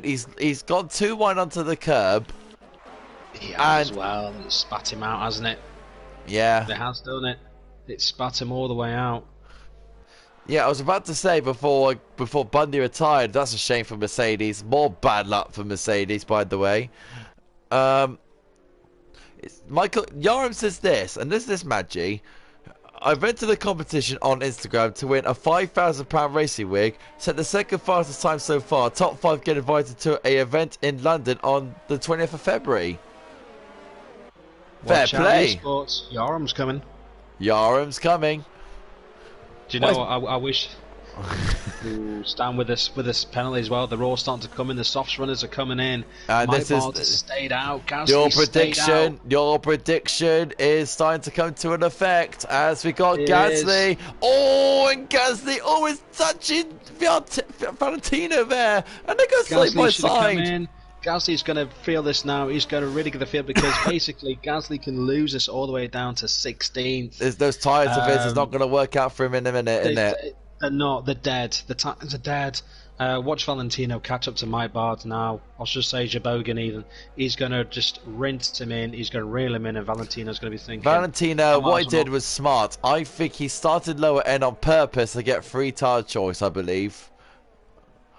he's gone too wide onto the curb. He has as well. It's spat him out, hasn't it? Yeah. It has done it. It spat him all the way out. Yeah, I was about to say before Bundy retired, that's a shame for Mercedes. More bad luck for Mercedes, by the way. Michael Yarim says this, and this is Maggi. I've entered the competition on Instagram to win a £5,000 racing wig. Set the second fastest time so far. Top 5 get invited to an event in London on the 20th of February. Fair play. Esports. Yarim's coming. Yarim's coming. Do you know what? I wish. Stand with this penalty as well. They're all starting to come in. The softs runners are coming in. And Mike Barnes stayed out. Your prediction is starting to come to an effect as we got Gasly. And Gasly always touching Valentino there, and they go side by side. Gasly's going to feel this now. He's going to really get the feel because basically Gasly can lose us all the way down to 16th. Those tyres of his is not going to work out for him in a minute, isn't it? They're not. They're dead. The tyres are dead. Watch Valentino catch up to Mike Bard now. I'll just say Jabogan even. He's going to just rinse him in. He's going to reel him in, and Valentino's going to be thinking. Valentino, what he did was smart. I think he started lower end on purpose to get free tire choice, I believe.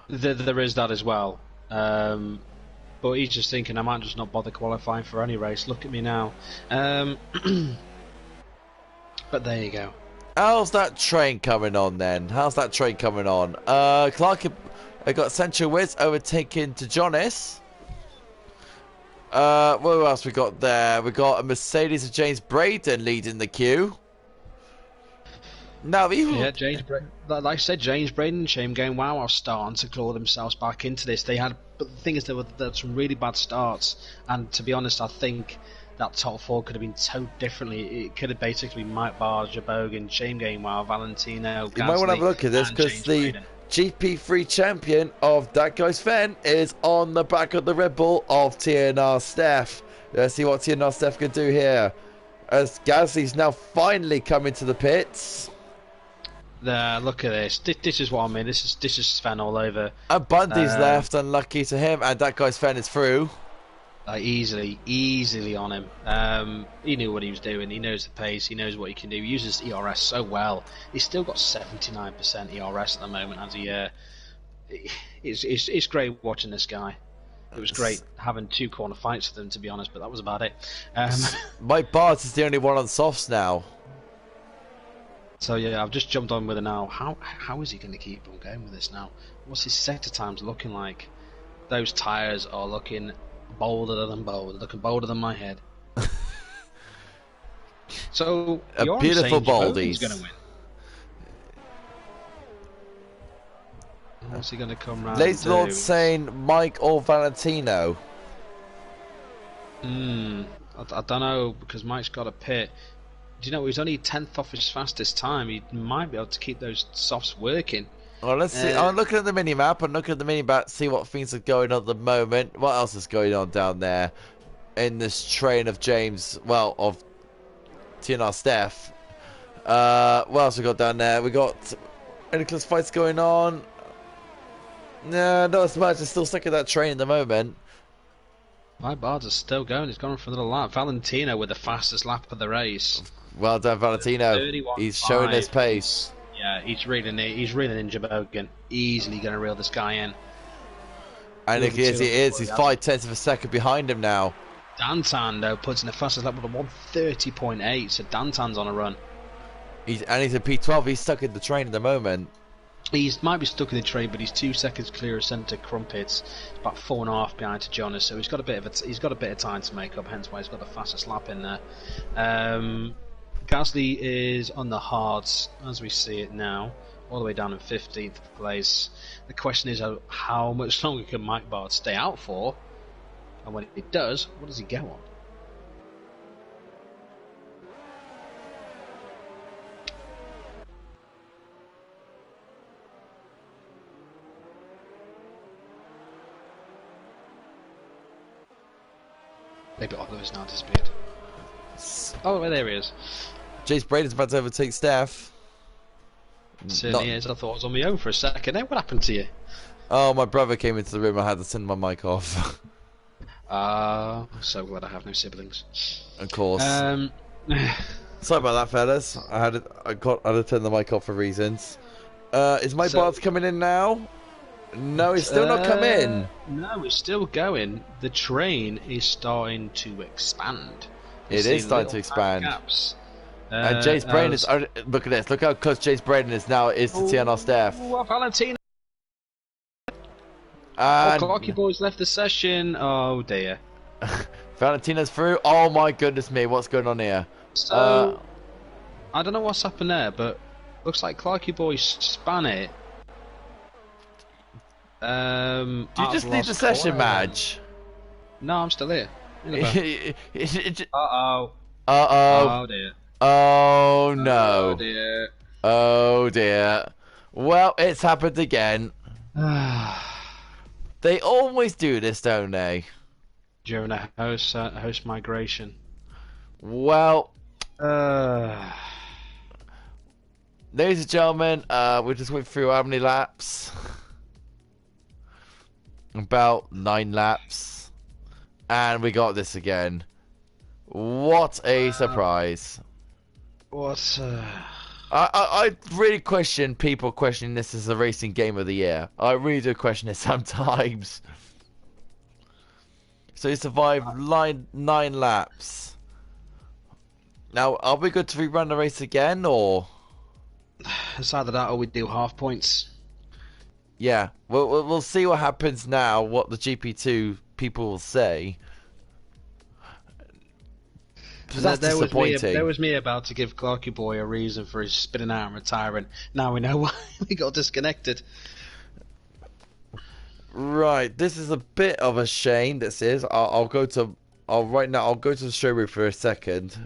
There is that as well. But he's just thinking, I might just not bother qualifying for any race. Look at me now. But there you go. How's that train coming on then? How's that train coming on? Clark got Central Wiz overtaken to Jonas. What else we got there? We got a Mercedes of James Braden leading the queue. Now, yeah, like I said, James Braden and Shane Game Wow are starting to claw themselves back into this. But the thing is, there were some really bad starts, and to be honest, I think that top four could have been towed differently. It could have basically been Mike Barr, Jabogan, Shane Game Wow, Valentino. You might want to have a look at this because the GP3 champion of That Guy's Fen is on the back of the Red Bull of TNR Steph. Let's see what TNR Steph can do here. As Gasly's now finally coming to the pits. There, look at this. This is what I mean. This is Sven all over. And Bundy's left, unlucky to him, and That Guy's Fen is through. Easily on him. He knew what he was doing. He knows the pace. He knows what he can do. He uses ERS so well. He's still got 79% ERS at the moment. As it's great watching this guy. It was great having 2 corner fights with him, to be honest, but that was about it. Mike Bart is the only one on softs now. So yeah, I've just jumped on with it now. How is he going to keep on going with this now? What's his sector times looking like? Those tyres are looking bolder than bold. Looking bolder than my head. So a beautiful Baldy's going to win. What's he going to come round? Lazy Lord saying Mike or Valentino. I don't know, because Mike's got a pit. Do you know, he's only 10th off his fastest time. He might be able to keep those softs working. Well, let's see. I'm looking at the mini-map and looking at the mini-map, see what things are going on at the moment. What else is going on down there in this train of James, well, of TNR Steph? What else we got down there? We got any close fights going on? No, not as much. It's still stuck in that train at the moment. My Bards are still going. He's gone for a little lap. Valentino with the fastest lap of the race. Well done, Valentino. He's showing his pace. Yeah, he's reeling in Jabogan. Easily going to reel this guy in. And if he is, he's 0.5 of a second behind him now. Dantan, though, puts in the fastest lap with a 1:30.8, so Dantan's on a run. He's a P12. He's stuck in the train at the moment. He might be stuck in the train, but he's 2 seconds clear of centre Crumpets. About 4.5 behind to Jonas, so he's got a bit of time to make up. Hence why he's got the fastest lap in there. Gasly is on the hards as we see it now, all the way down in 15th place. The question is, how much longer can Mike Bard stay out for? And when he does, what does he go on? Maybe Oliver's now disappeared. Oh, well, there he is. Jace Braden's about to overtake Steph. Certainly is. I thought I was on my own for a second. Hey, what happened to you? Oh, my brother came into the room. I had to turn my mic off. I'm so glad I have no siblings. Of course. Sorry about that, fellas. I had to turn the mic off for reasons. Is my Bart's coming in now? No, he's still not come in. No, it's still going. The train is starting to expand. It is starting to expand. And Jace Braden is. Look at this. Look how close Jace Braden is now. Is to TNR Steph. Valentino. Clarky Boys left the session. Oh dear. Valentino's through. Oh my goodness me. What's going on here? So I don't know what's happened there, but looks like Clarky Boys span it. Do you just leave the session, Madge? No, I'm still here. Uh-oh. Oh dear. Oh no. Oh dear. Oh dear. Well, it's happened again. They always do this, don't they? During a host migration. Well, ladies and gentlemen, we just went through how many laps? about 9 laps, and we got this again. What a surprise! What? I really question people questioning this as a racing game of the year. I really do question it sometimes. So he survived 9 laps. Now, are we good to rerun the race again, or? It's either that or we do half points. Yeah, we'll see what happens now, what the GP2 people will say. That's disappointing. There was me about to give Clarky Boy a reason for his spinning out and retiring. Now we know why we got disconnected. Right, this is a bit of a shame. This is. I'll go to the showroom for a second.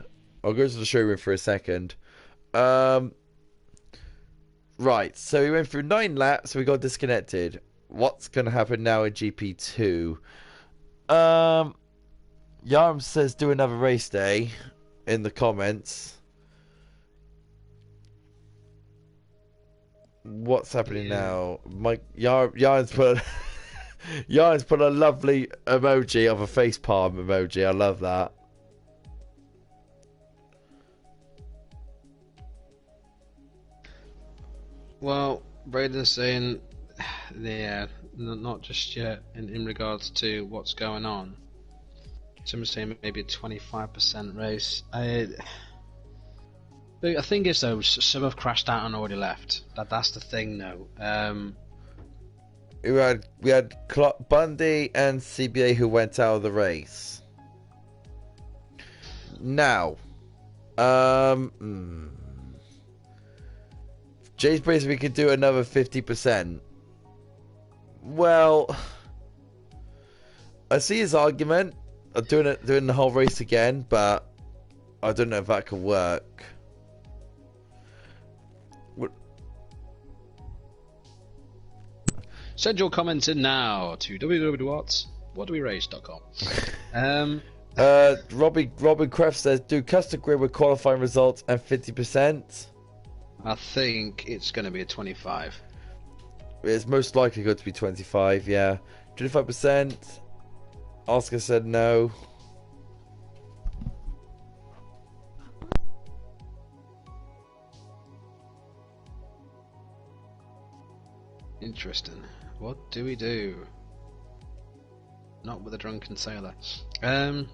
Right, so we went through 9 laps, we got disconnected. What's gonna happen now in GP2? Yarm says do another race day in the comments. What's happening now? Yarn's put Yarn's put a lovely emoji of a facepalm emoji. I love that. Well, Braden's saying, yeah, not just yet in regards to what's going on. Someone's saying maybe a 25% race. The thing is, though, some have crashed out and already left. That's the thing, though. We had Bundy and CBA who went out of the race. Now, Jay's Brace, we could do another 50%. Well, I see his argument of doing the whole race again, but I don't know if that could work. Send your comments in now to www.whatdowerace.com. Robin Kraft says, do custom grid with qualifying results and 50%. I think it's going to be a 25. It's most likely going to be 25, yeah. 25%. Oscar said no. Interesting. What do we do? Not with a drunken sailor. Don't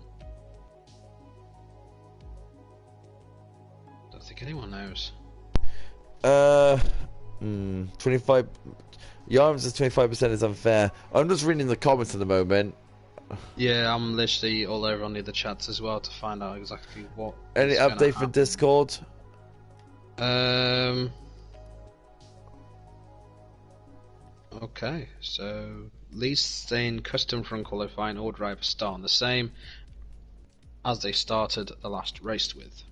think anyone knows. 25. Yarms says 25% is unfair. I'm just reading the comments at the moment. Yeah, I'm literally all over on the other chats as well to find out exactly what. Any update for Discord? Okay, so Lee's saying custom front qualifying, all drivers start on the same as they started the last race with.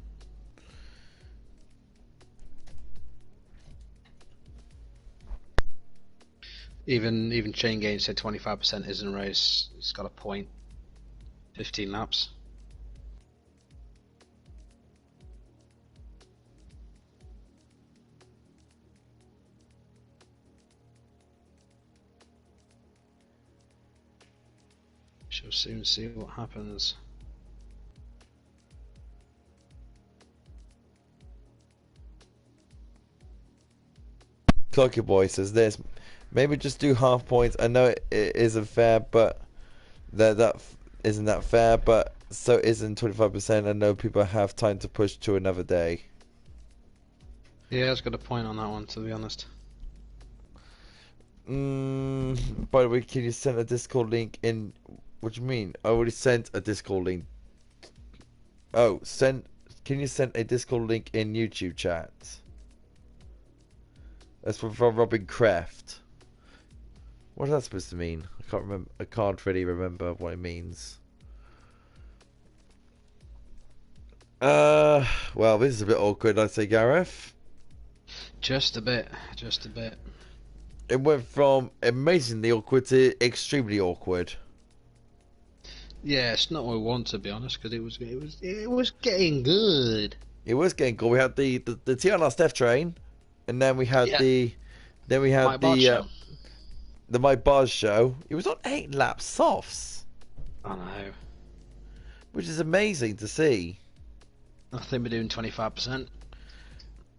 Even Chain Games said 25% isn't a race. It's got a point. 15 laps. Shall soon see what happens. Cloaky Boy says this. Maybe just do half points. I know it isn't fair, but that isn't that fair. But so isn't 25%. I know people have time to push to another day. Yeah, it's got a point on that one, to be honest. By the way, can you send a Discord link in? What do you mean? I already sent a Discord link. Oh, can you send a Discord link in YouTube chat? That's from Robin Kraft. What is that supposed to mean? I can't remember. I can't really remember what it means. Well, this is a bit awkward, I'd say, Gareth. Just a bit. It went from amazingly awkward to extremely awkward. Yeah, it's not what we want, to be honest, because it was getting good. It was getting good. We had the TNR Steph train, and then we had Mike the the My Bars show, he was on 8 lap softs, I know. which is amazing to see. I think we're doing 25%.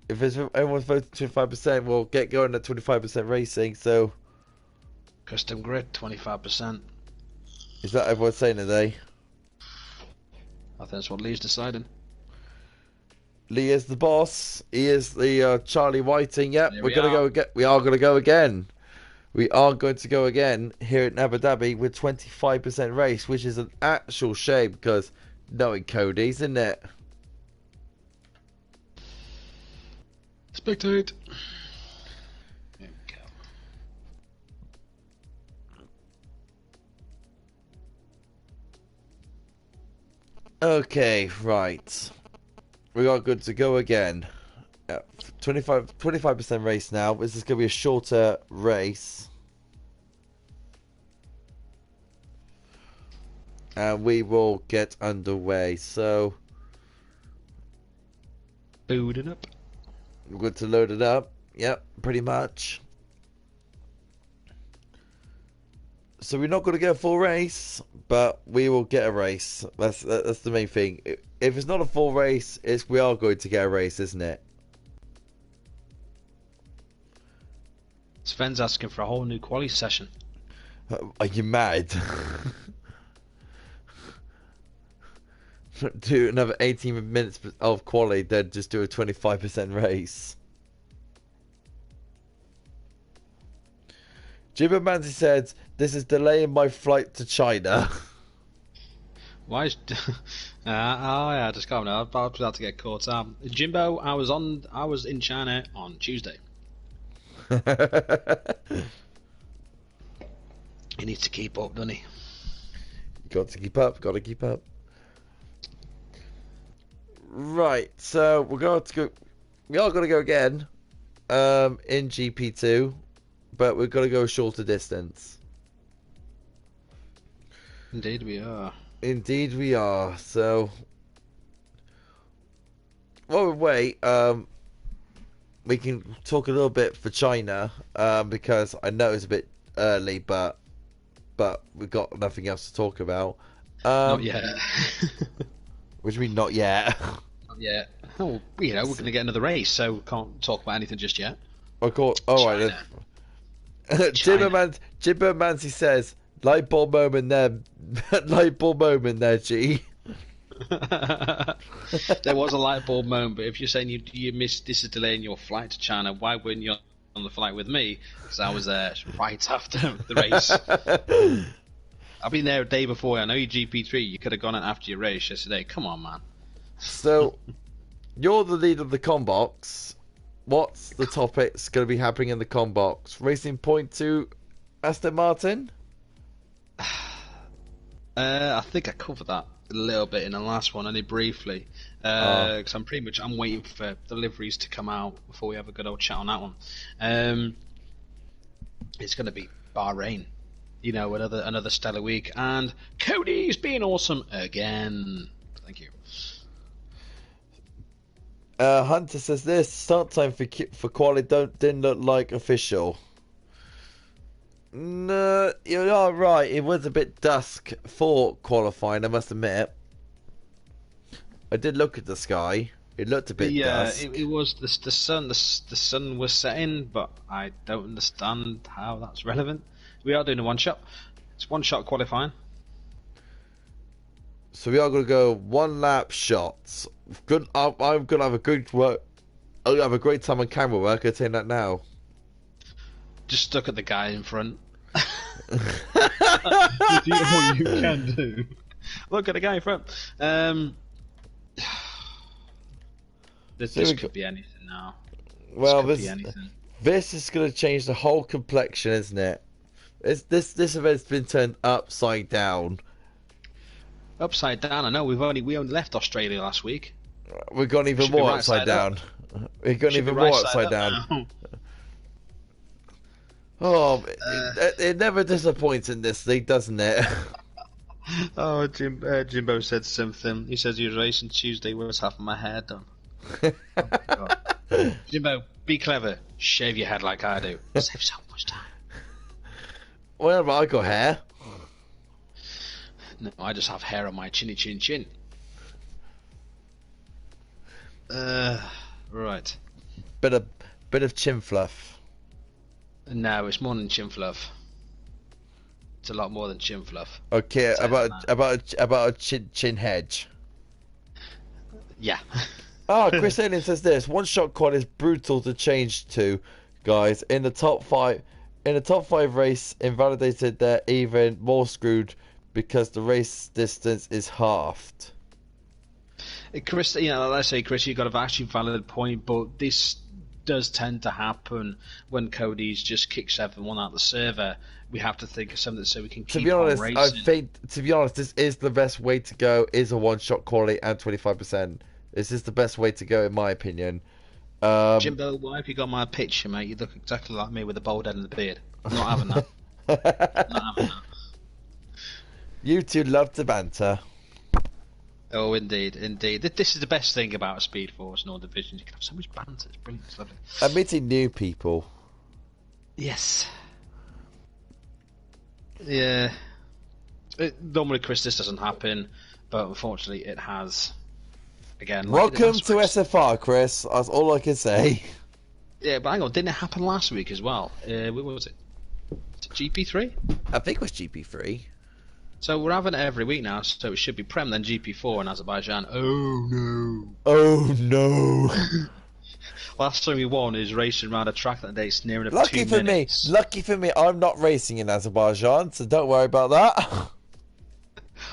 If everyone's voting 25%, we'll get going at 25% racing. So, Custom grid, 25%. is that everyone's saying today? I think that's what Lee's deciding. Lee is the boss. He is the Charlie Whiting. Yep, Here we're we gonna are. go again. We are gonna go again. We are going to go again here in Abu Dhabi with 25% race, which is an actual shame because knowing Cody's, isn't it? Spectate. There we go. Okay, right. We are good to go again. 25% race now. This is going to be a shorter race. And we will get underway. So, Booting up. we're good to load it up. Yep, pretty much. So we're not going to get a full race, but we will get a race. That's the main thing. If it's not a full race, we are going to get a race, isn't it? Sven's asking for a whole new quali session. Are you mad? Do another 18 minutes of quali, then just do a 25% race. Jimbo Manzi said, "This is delaying my flight to China." Why is... oh yeah, just calm down. I'm about to get caught up. Jimbo, I was in China on Tuesday. He needs to keep up, doesn't he? Got to keep up. Got to keep up. Right, so we're going to go. We are going to go again, in GP2, but we're going to go a shorter distance. Indeed, we are. Indeed, we are. So, while we wait, we can talk a little bit for China, because I know it's a bit early, but we've got nothing else to talk about. Not yet. What do you mean, not yet? Not yet. Oh, we're going to get another race, so can't talk about anything just yet. Of course. All right. Jimbo Mancy says, light bulb moment there. Light bulb moment there, G. There was a light bulb moment, but if you're saying you missed this is delaying your flight to China, why weren't you on the flight with me? Because I was there right after the race. I've been there a day before. I know you GP3. You could have gone in after your race yesterday. Come on, man. So, you're the lead of the combox. What's the topics going to be happening in the combox? Racing Point to Aston Martin? I think I covered that a little bit in the last one, only briefly. Because I'm waiting for deliveries to come out before we have a good old chat on that one. It's going to be Bahrain. You know, another stellar week, and Cody's being awesome again. Thank you. Hunter says this start time for quali didn't look like official. No, you are right. It was a bit dusk for qualifying, I must admit. I did look at the sky. It looked a bit dusk. It was the sun. The sun was setting, but I don't understand how that's relevant. We are doing a one shot. It's one shot qualifying. So we are going to go 1 lap shots. Good. I'm going to have a good work. I'll have a great time on camera work. I'll tell you that now. Just stuck at the guy in front. You do what you can do. Look at the guy in front. This could be anything now. Well, this could be anything. This is going to change the whole complexion, isn't it? This event's been turned upside down. Upside down. I know we only left Australia last week. We've gone even more upside down. We've gone even more upside down. Oh, it never disappoints in this league, doesn't it? Oh, Jimbo said something. He says he was racing Tuesday with half of my hair done. Oh, Jimbo, be clever. Shave your head like I do. Save so much time. Well, I got hair. No, I just have hair on my chinny chin chin. Right. Bit of chin fluff. No, it's more than chin fluff. It's a lot more than chin fluff. Okay, about a chin hedge. Yeah. Chris Alien says this: one-shot quad is brutal to change to, guys. In the top five race, invalidated. They're even more screwed because the race distance is halved. Chris, let's say, Chris, you've got a actually valid point, but this does tend to happen when Cody's just kicks everyone out the server. We have to think of something so we can keep on racing. I think, to be honest, this is the best way to go. Is a one-shot quality and 25%. This is the best way to go, in my opinion. Jimbo, why have you got my picture, mate? You look exactly like me with a bald head and a beard. I'm not having that. Not having that. You two love to banter. Oh, indeed. This is the best thing about a Speed Force and all divisions. You can have so much banter. It's brilliant. It's lovely. I'm meeting new people. Yes. Yeah. Normally, Chris, this doesn't happen, but unfortunately, it has. Again. Welcome to SFR, Chris. That's all I can say. Yeah, but hang on. Didn't it happen last week as well? What was it? GP3? I think it was GP3. So we're having it every week now, so it should be Prem, then GP4 in Azerbaijan. Oh no. Oh no. Last time we won is racing around a track that day, nearing up Lucky 2 for minutes. me. Lucky for me, I'm not racing in Azerbaijan, so don't worry about that.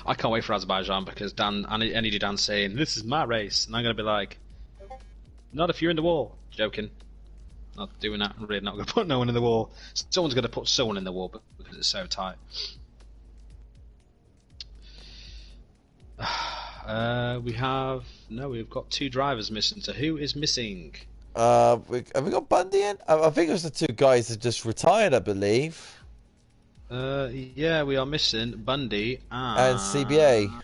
I can't wait for Azerbaijan because I need you Dan saying, this is my race. And I'm going to be like, not if you're in the wall. Joking. Not doing that. I'm really not going to put no one in the wall. Someone's going to put someone in the wall because it's so tight. We've got 2 drivers missing. So who is missing? Have we got Bundy in? I think it was the 2 guys that just retired, I believe. Yeah, we are missing Bundy and CBA.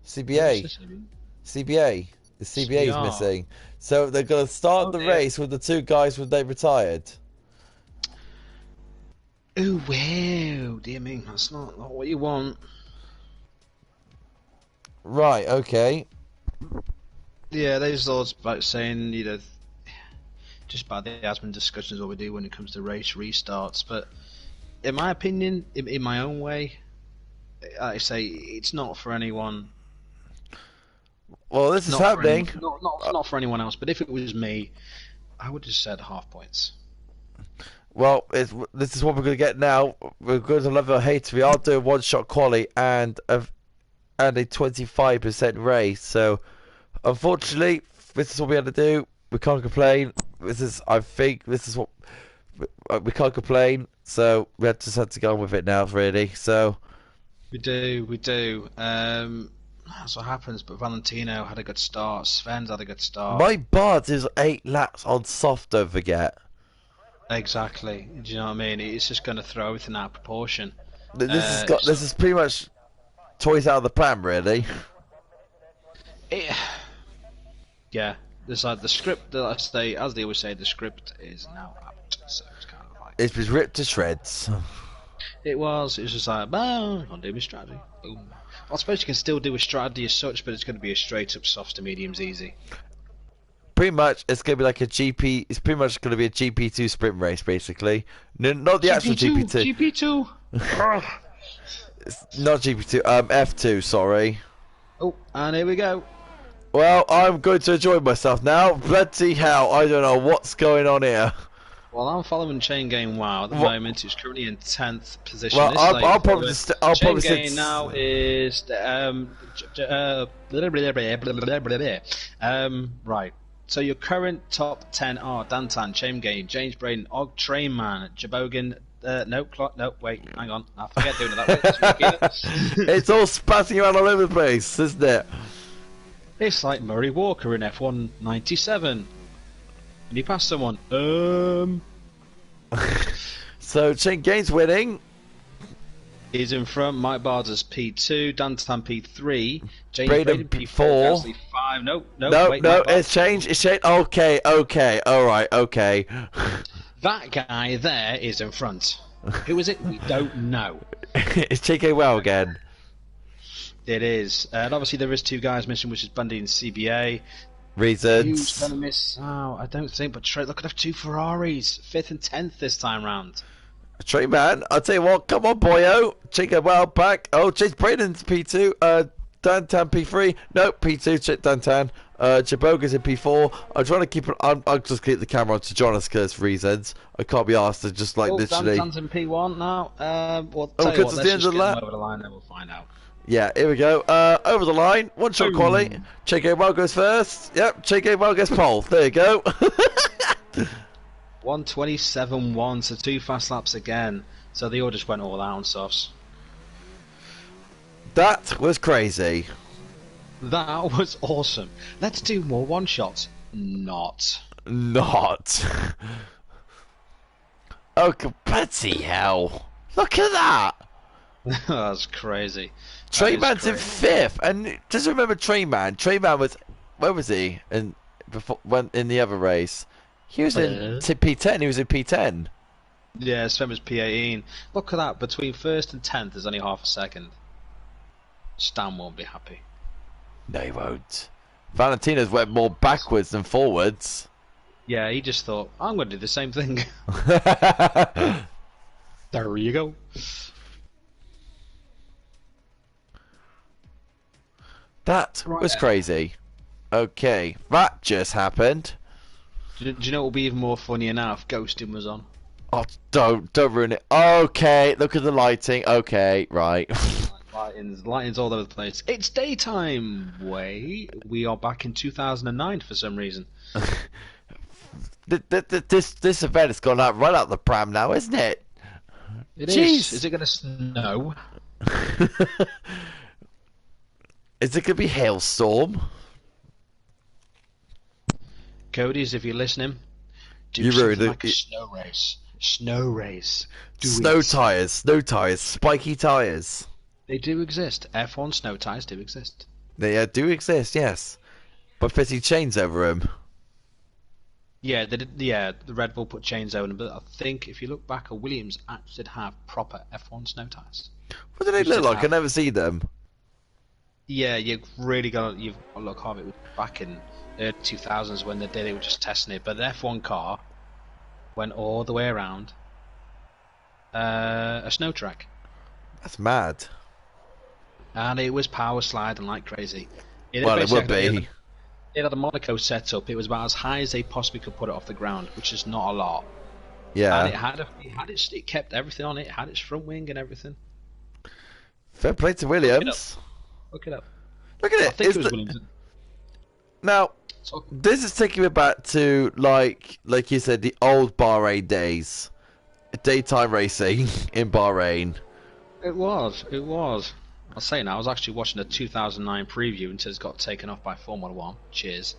CBA. The CBA is missing. So they're going to start the race with the 2 guys when they retired. Oh, wow. Dear me, that's not what you want. Right, okay. Yeah, those thoughts about saying, just about the admin discussions what we do when it comes to race restarts. But in my opinion, in my own way, I say it's not for anyone. Well, this is happening. Not for anyone else, but if it was me, I would have said half points. Well, this is what we're going to get now. We're going to love or hate. We are doing one-shot quali and a 25% race. So, unfortunately, this is what we had to do. We can't complain. I think this is what we can't complain. So we just had to go on with it now, really. So we do. That's what happens. But Valentino had a good start. Sven's had a good start. My Bard is 8 laps on soft. Don't forget. Exactly. Do you know what I mean? It's just going to throw everything out of proportion. This is pretty much toys out of the pram, really. Yeah. There's like the script as they always say, the script is now out. So it's kind of like it's been ripped to shreds. It was just like, I'll do my strategy. Boom. I suppose you can still do a strategy as such, but it's going to be a straight up soft to mediums easy. Pretty much, it's going to be like a GP. It's pretty much going to be a GP2 sprint race, basically. No, not the actual GP2. GP2. It's not GP2. F2. Sorry. Oh, and here we go. Well, I'm going to enjoy myself now. Bloody hell! I don't know what's going on here. Well, I'm following Chain Game WoW at the moment. It's currently in 10th position. Well, I'll probably Chain Game now is right. So your current top 10 are Dantan, Chain Game, James Braden, Og Trainman, Jabogan. No, wait, hang on. I forget doing it that way. It's all spazzing around all over the place, isn't it? It's like Murray Walker in F1 97. And he passed someone. So Chain Game's winning. He's in front. Mike Barders P2, Dantan P3, James Braden P4, Gasly 5. No, it's changed. Okay, alright, okay. That guy there is in front. Who is it? We don't know. It's Chico Well again. It is. And obviously there is 2 guys missing, which is Bundy and CBA. Who's Reasons. going to miss? Oh, I don't think, but look at the 2 Ferraris. 5th and 10th this time round. Tree man, I'll tell you what, come on, boyo. Chico Well back. Oh, Chase Braden's P2. Dantan P3. Nope, P2, Dantan. Jaboga's in P4. I'm trying to keep it. I'll just keep the camera on to Jonas because reasons. I can't be asked to just like literally. Dantan's in P1 now. Well, because it's the end of the lap. Over the line, then we'll find out. Yeah, here we go. Over the line, one shot quality. Chico Well goes first. Yep, Chico Well gets pole. There you go. 127.1, so 2 fast laps again. So they all just went all out on softs. That was crazy. That was awesome. Let's do more one-shots. Not. Oh, bloody hell. Look at that. That's crazy. Trainman's in 5th. And just remember Trainman. Trainman was... Where was he? In the other race. He was in P10. He was in P10. Yeah, Sven was P18. Look at that. Between 1st and 10th, there's only half a second. Stan won't be happy. No, he won't. Valentino's went more backwards than forwards. Yeah, he just thought, I'm going to do the same thing. There you go. That was crazy. Okay, that just happened. Do you know what would be even more funnier now if Ghosting was on? Oh, don't ruin it. Okay, look at the lighting. Okay, right. Lighting's all over the place. It's daytime. Wait, we are back in 2009 for some reason. This event has gone out right out the pram now, isn't it? It is. Is it going to snow? Is it going to be hailstorm? Cody's, if you're listening, do you something like a snow race. Snow race. Snow tires, spiky tires. They do exist. F1 snow tires do exist. They do exist, yes. But fitting chains over them. Yeah, they did, yeah, the Red Bull put chains over them, but I think if you look back, Williams actually did have proper F1 snow tires. What do they look like? I never see them. Yeah, you've got to look hard. It was back in the 2000s when they were just testing it, but the F1 car went all the way around a snow track. That's mad. And it was power sliding like crazy. It would be. It had a Monaco setup. It was about as high as they possibly could put it off the ground, which is not a lot. Yeah. And it kept everything on it. It had its front wing and everything. Fair play to Williams. Look it up. Look at it. I think it was Williams. Now, this is taking me back to like you said, the old Bahrain days, daytime racing in Bahrain. It was. I'll say now, I was actually watching a 2009 preview until it got taken off by Formula 1. Cheers.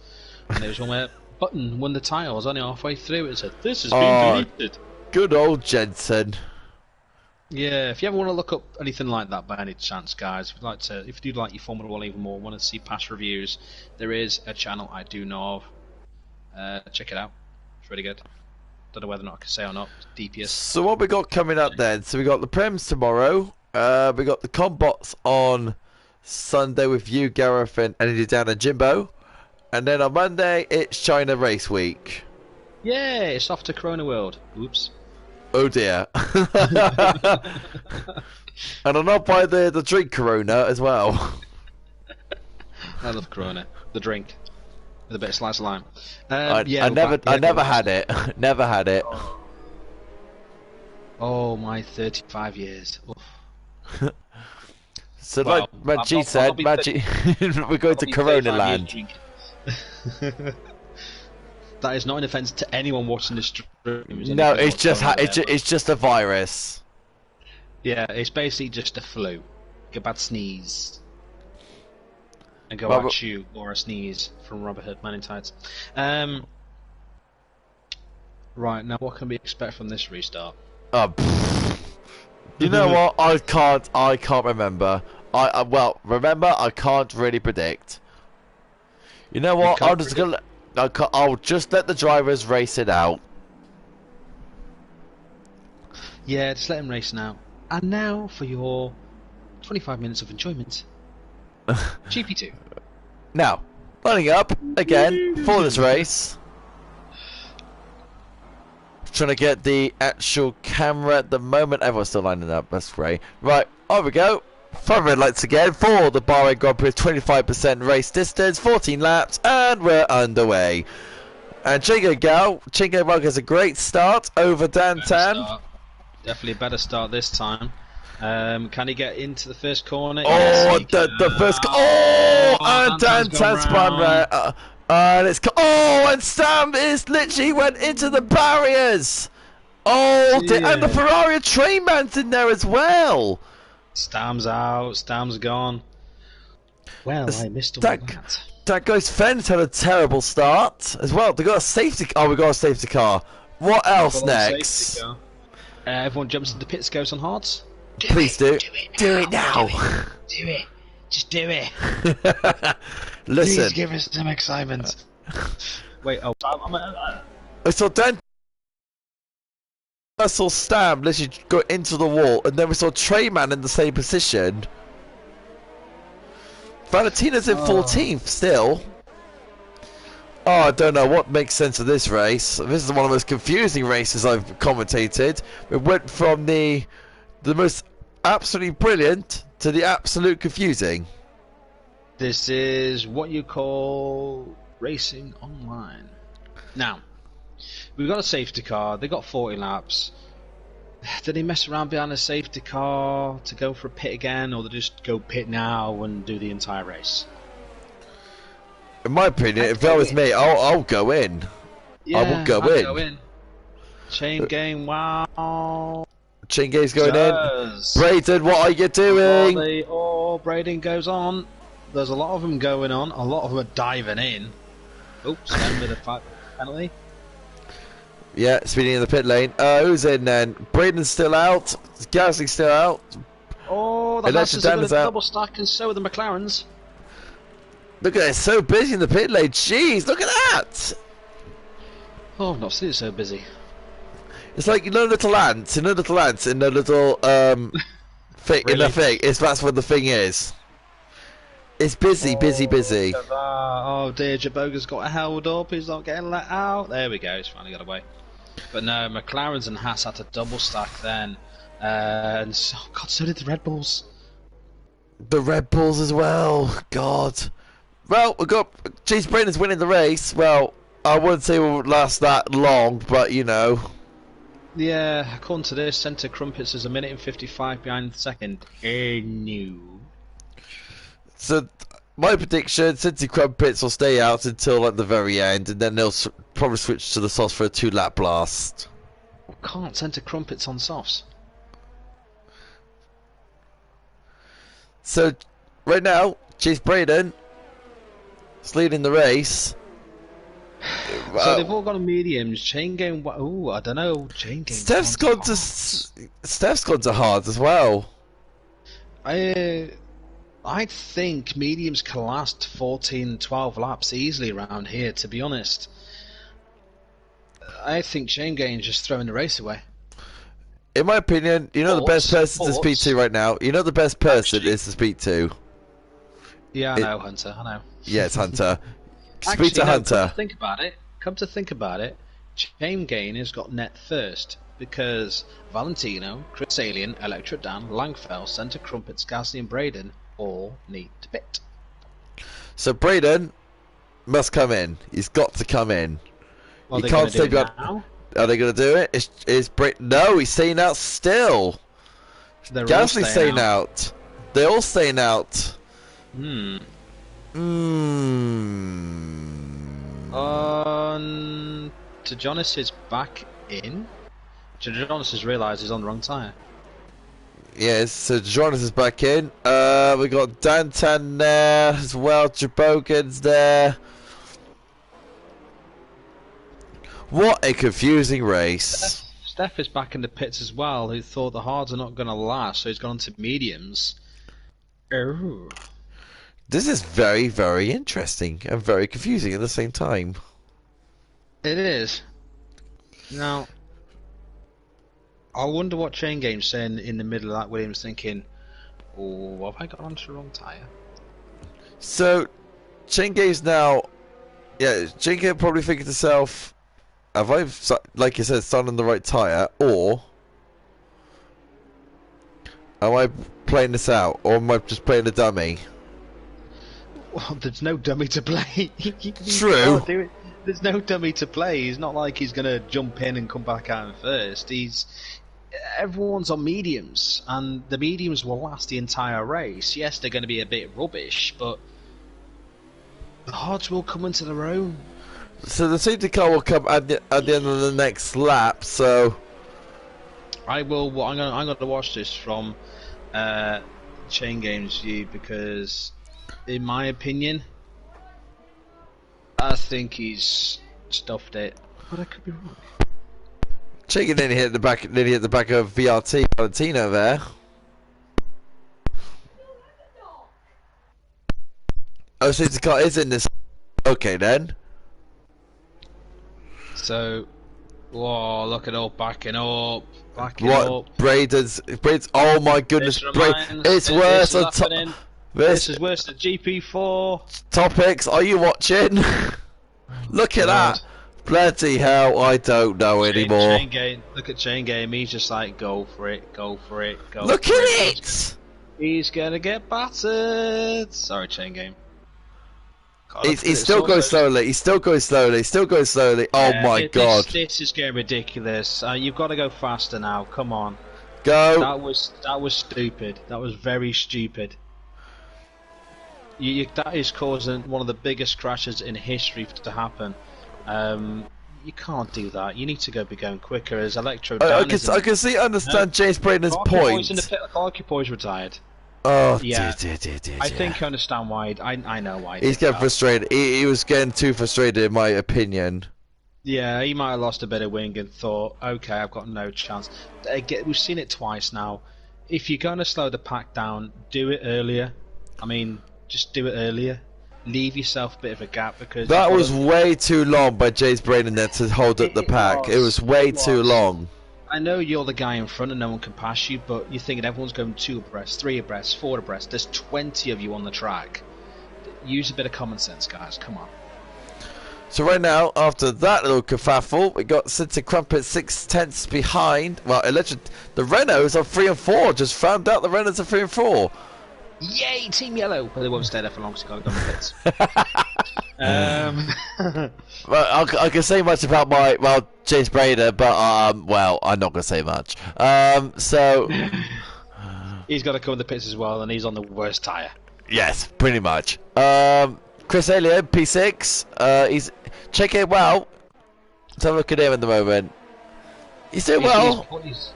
And there was one where Button won the title. I was only halfway through it and said, "This has been deleted." Good old Jensen. Yeah, if you ever want to look up anything like that by any chance, guys, if you do like your Formula 1 even more, want to see past reviews, there is a channel I do know of. Check it out. It's really good. Don't know whether or not I can say or not. DPS. So what we got coming up then? So we got the Prems tomorrow. We got the Combots on Sunday with you, Gareth, and Eddie Dan and Jimbo. And then on Monday, it's China Race Week. Yeah, it's off to Corona World. Oops. Oh dear. And I'm not by the drink Corona as well. I love Corona. The drink. With a bit of slice of lime. I never had it. Never had it. Oh, my 35 years. Oof. So well, like Maggie said, we're going to Corona Land. That is not an offence to anyone watching this stream. No, it's just a virus. Yeah, it's basically just a flu. Like a bad sneeze. And go at you or a sneeze from Robert Hood, Man in Tights. Right, now what can we expect from this restart? You know what? I can't remember. I can't really predict. You know what? I'll just let the drivers race it out. Yeah, just let him race now. And now for your 25 minutes of enjoyment. GP2. Now, lining up again for this race. Trying to get the actual camera at the moment. Everyone's still lining up. That's great. Right, on we go. 5 red lights again for the Bahrain Grand Prix. 25% race distance, 14 laps, and we're underway. And Chingo Gal has a great start over Dan Tan. Definitely a better start this time. Can he get into the first corner? Oh, yes, the first. And Dan Tan spun right. And it's. And Stam is literally went into the barriers. And the Ferrari train man's in there as well. Stam's out. Stam's gone. Well, I missed all that. That guy's fence had a terrible start as well. They got a safety. Oh, we got a safety car. What else next? Everyone jumps into pits, goes on hards. Please do. Do it now. Do it. Just do it. Listen. Please give us some excitement. Wait. Oh, I saw Dan. I saw Stam literally go into the wall, and then we saw Trayman in the same position. Valentina's in 14th still. Oh, I don't know what makes sense of this race. This is one of the most confusing races I've commentated. It went from the most absolutely brilliant to the absolute confusing. This is what you call racing online. Now, we've got a safety car. They got 40 laps. Did they mess around behind a safety car to go for a pit again, or they just go pit now and do the entire race? In my opinion, if that was me, I'll go in. Yeah, I will go in. Chain game, wow. Chain game's going in. Braden, what are you doing? Braden goes on. There's a lot of them going on. A lot of them are diving in. Oops, with a penalty. Yeah, speeding in the pit lane. Who's in then? Braden's still out. Gasly's still out. Oh, the Haas is a double stack, and so are the McLarens. Look at it, it's so busy in the pit lane. Jeez, look at that. Oh, I've not seen it so busy. It's like little ants in the little thing in the thing. That's what the thing is. It's busy, busy. Oh dear, Jaboga's got held up. He's not getting let out. There we go. He's finally got away. But no, McLaren's and Haas had to double stack then, and so did the Red Bulls. The Red Bulls as well. God. Well, we got Chase Braden's winning the race. Well, I wouldn't say it will last that long, but you know. Yeah, according to this, Centre Crumpets is 1 minute and 55 behind second. No. So, my prediction: Centre Crumpets will stay out until like the very end, and then they'll probably switch to the softs for a 2-lap blast. Can't Centre Crumpets on softs. So, right now, Chase Braden is leading the race. So they've all got a mediums. Chain game. Oh, I don't know. Chain game. Steph's gone to hard as well. I think mediums can last 14, 12 laps easily around here. To be honest, I think Chain Game's just throwing the race away. In my opinion, you know the best person to speak to right now. You know the best person is to speak to. Yeah, I know, Hunter. I know. Yeah, it's Hunter. Speak to Hunter. Come to think about it, Chain Gain has got net first because Valentino, Chris Alien, Electra Dan, Langfell, Centre Crumpets, Gasly, and Braden all need to pit. So Braden must come in. He's got to come in. Well, he can't stay behind. Are they going to do it? Is Braden? No, he's staying out still. Gasly's staying out. They're all staying out. Jonas is back in. Jonas has realised he's on the wrong tyre. Yes, so Jonas is back in. We got Dantan there as well. Jabogan's there. What a confusing race. Steph is back in the pits as well, who thought the hards are not going to last, so he's gone to mediums. Oh. This is very, very interesting and very confusing at the same time. It is. Now, I wonder what Chain Game's saying in the middle of that. Williams thinking, "Oh, have I got onto the wrong tyre?" So, Chingame's now, yeah, Chinga probably thinking to himself, have I, like you said, started on the right tyre, or am I playing this out, or am I just playing a dummy? Well, there's no dummy to play. True. There's no dummy to play. He's not like he's gonna jump in and come back out first. Everyone's on mediums, and the mediums will last the entire race. Yes, they're going to be a bit rubbish, but the hards will come into their own. So the safety car will come at the end of the next lap. So I'm going to watch this from Chain Game's view because, in my opinion, I think he's stuffed it, but I could be wrong. Chicken nearly hit the back of VRT Valentino there. Oh, so the car is in this. Okay then. So, whoa, look at all backing up. Braden's. Oh my goodness, it's worse than This is worse than GP4. Topics, are you watching? Look at that. Bloody hell, I don't know anymore. Look at Chain Game, he's just like, go for it, go for it, go Look for at it! He's gonna get battered. Sorry, Chain Game. He's still going slowly, he's still going slowly, Oh my god. This is getting ridiculous. You've got to go faster now, come on. Go! That was stupid. That was very stupid. That is causing one of the biggest crashes in history to happen. You can't do that. You need to be going quicker. As Electro, I can understand James Braden's point. Clarky's retired. Oh, yeah. dear. I think I understand why. I know why. He's getting frustrated. He was getting too frustrated, in my opinion. Yeah, he might have lost a bit of wing and thought, okay, I've got no chance. We've seen it twice now. If you're going to slow the pack down, do it earlier. I mean, just do it earlier. Leave yourself a bit of a gap because that was way too long by James Braden there to hold up the pack. It was way too long. I know you're the guy in front and no one can pass you, but you're thinking everyone's going 2 abreast, 3 abreast, 4 abreast. There's 20 of you on the track. Use a bit of common sense, guys. Come on. So right now, after that little kerfuffle, we got Sinton Crumpet 6/10 behind. Well, the Renaults are 3 and 4. Just found out the Renaults are 3 and 4. Yay, Team Yellow! Well, they won't stay there for long, so you can't go in the pits. Well, I can say much about James Braden, but well, I'm not gonna say much. So he's got to come in the pits as well, and he's on the worst tyre. Yes, pretty much. Chris Alien, P6. He's checking well. Let's have a look at him at the moment. He's doing well.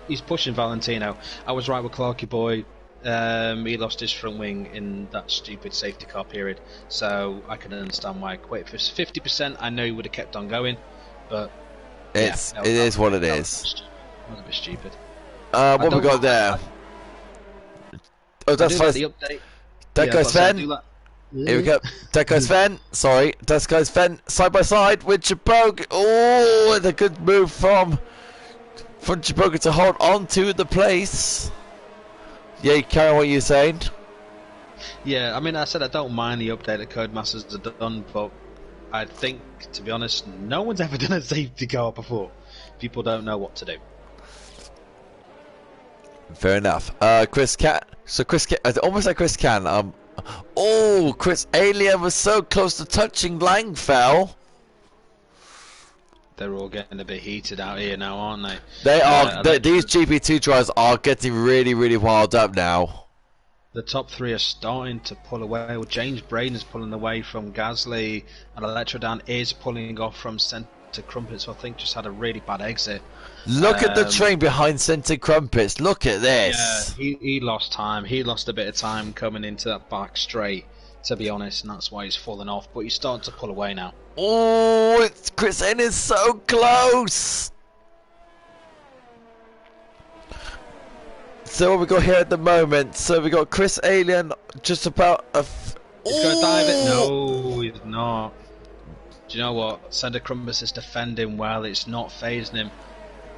He's pushing Valentino. I was right with Clarky boy. He lost his front wing in that stupid safety car period, so I can understand why I quit. If it's 50%, I know he would have kept on going, but it is what it is. That was a bit stupid. What we got there? Oh, that's fine. That goes Sven. Here we go. That goes Sven. Sorry, that goes Sven side by side with Chibog. Oh, and a good move from Chibog to hold on to the place. Yeah, carry on what you're saying. Yeah, I mean, I said I don't mind the update that Codemasters have done, but I think, to be honest, no one's ever done a safety car before. People don't know what to do. Fair enough. Chris Can. So Chris Can, almost like Chris Can. Oh, Chris Alien was so close to touching Langfell. They're all getting a bit heated out here now, aren't they? They are. These GP2 drivers are getting really, really wild up now. The top 3 are starting to pull away. Well, James Braden is pulling away from Gasly, and Electrodan is pulling off from Centre Crumpets, who I think just had a really bad exit. Look at the train behind Centre Crumpets. Look at this. Yeah, he lost time. He lost a bit of time coming into that back straight, to be honest, and that's why he's fallen off. But he's starting to pull away now. Oh, Chris N is so close. So what we got here at the moment? So we got Chris Alien just about a. He's going to dive it. No, he's not. Do you know what? Centre Crumpets is defending well. It's not phasing him.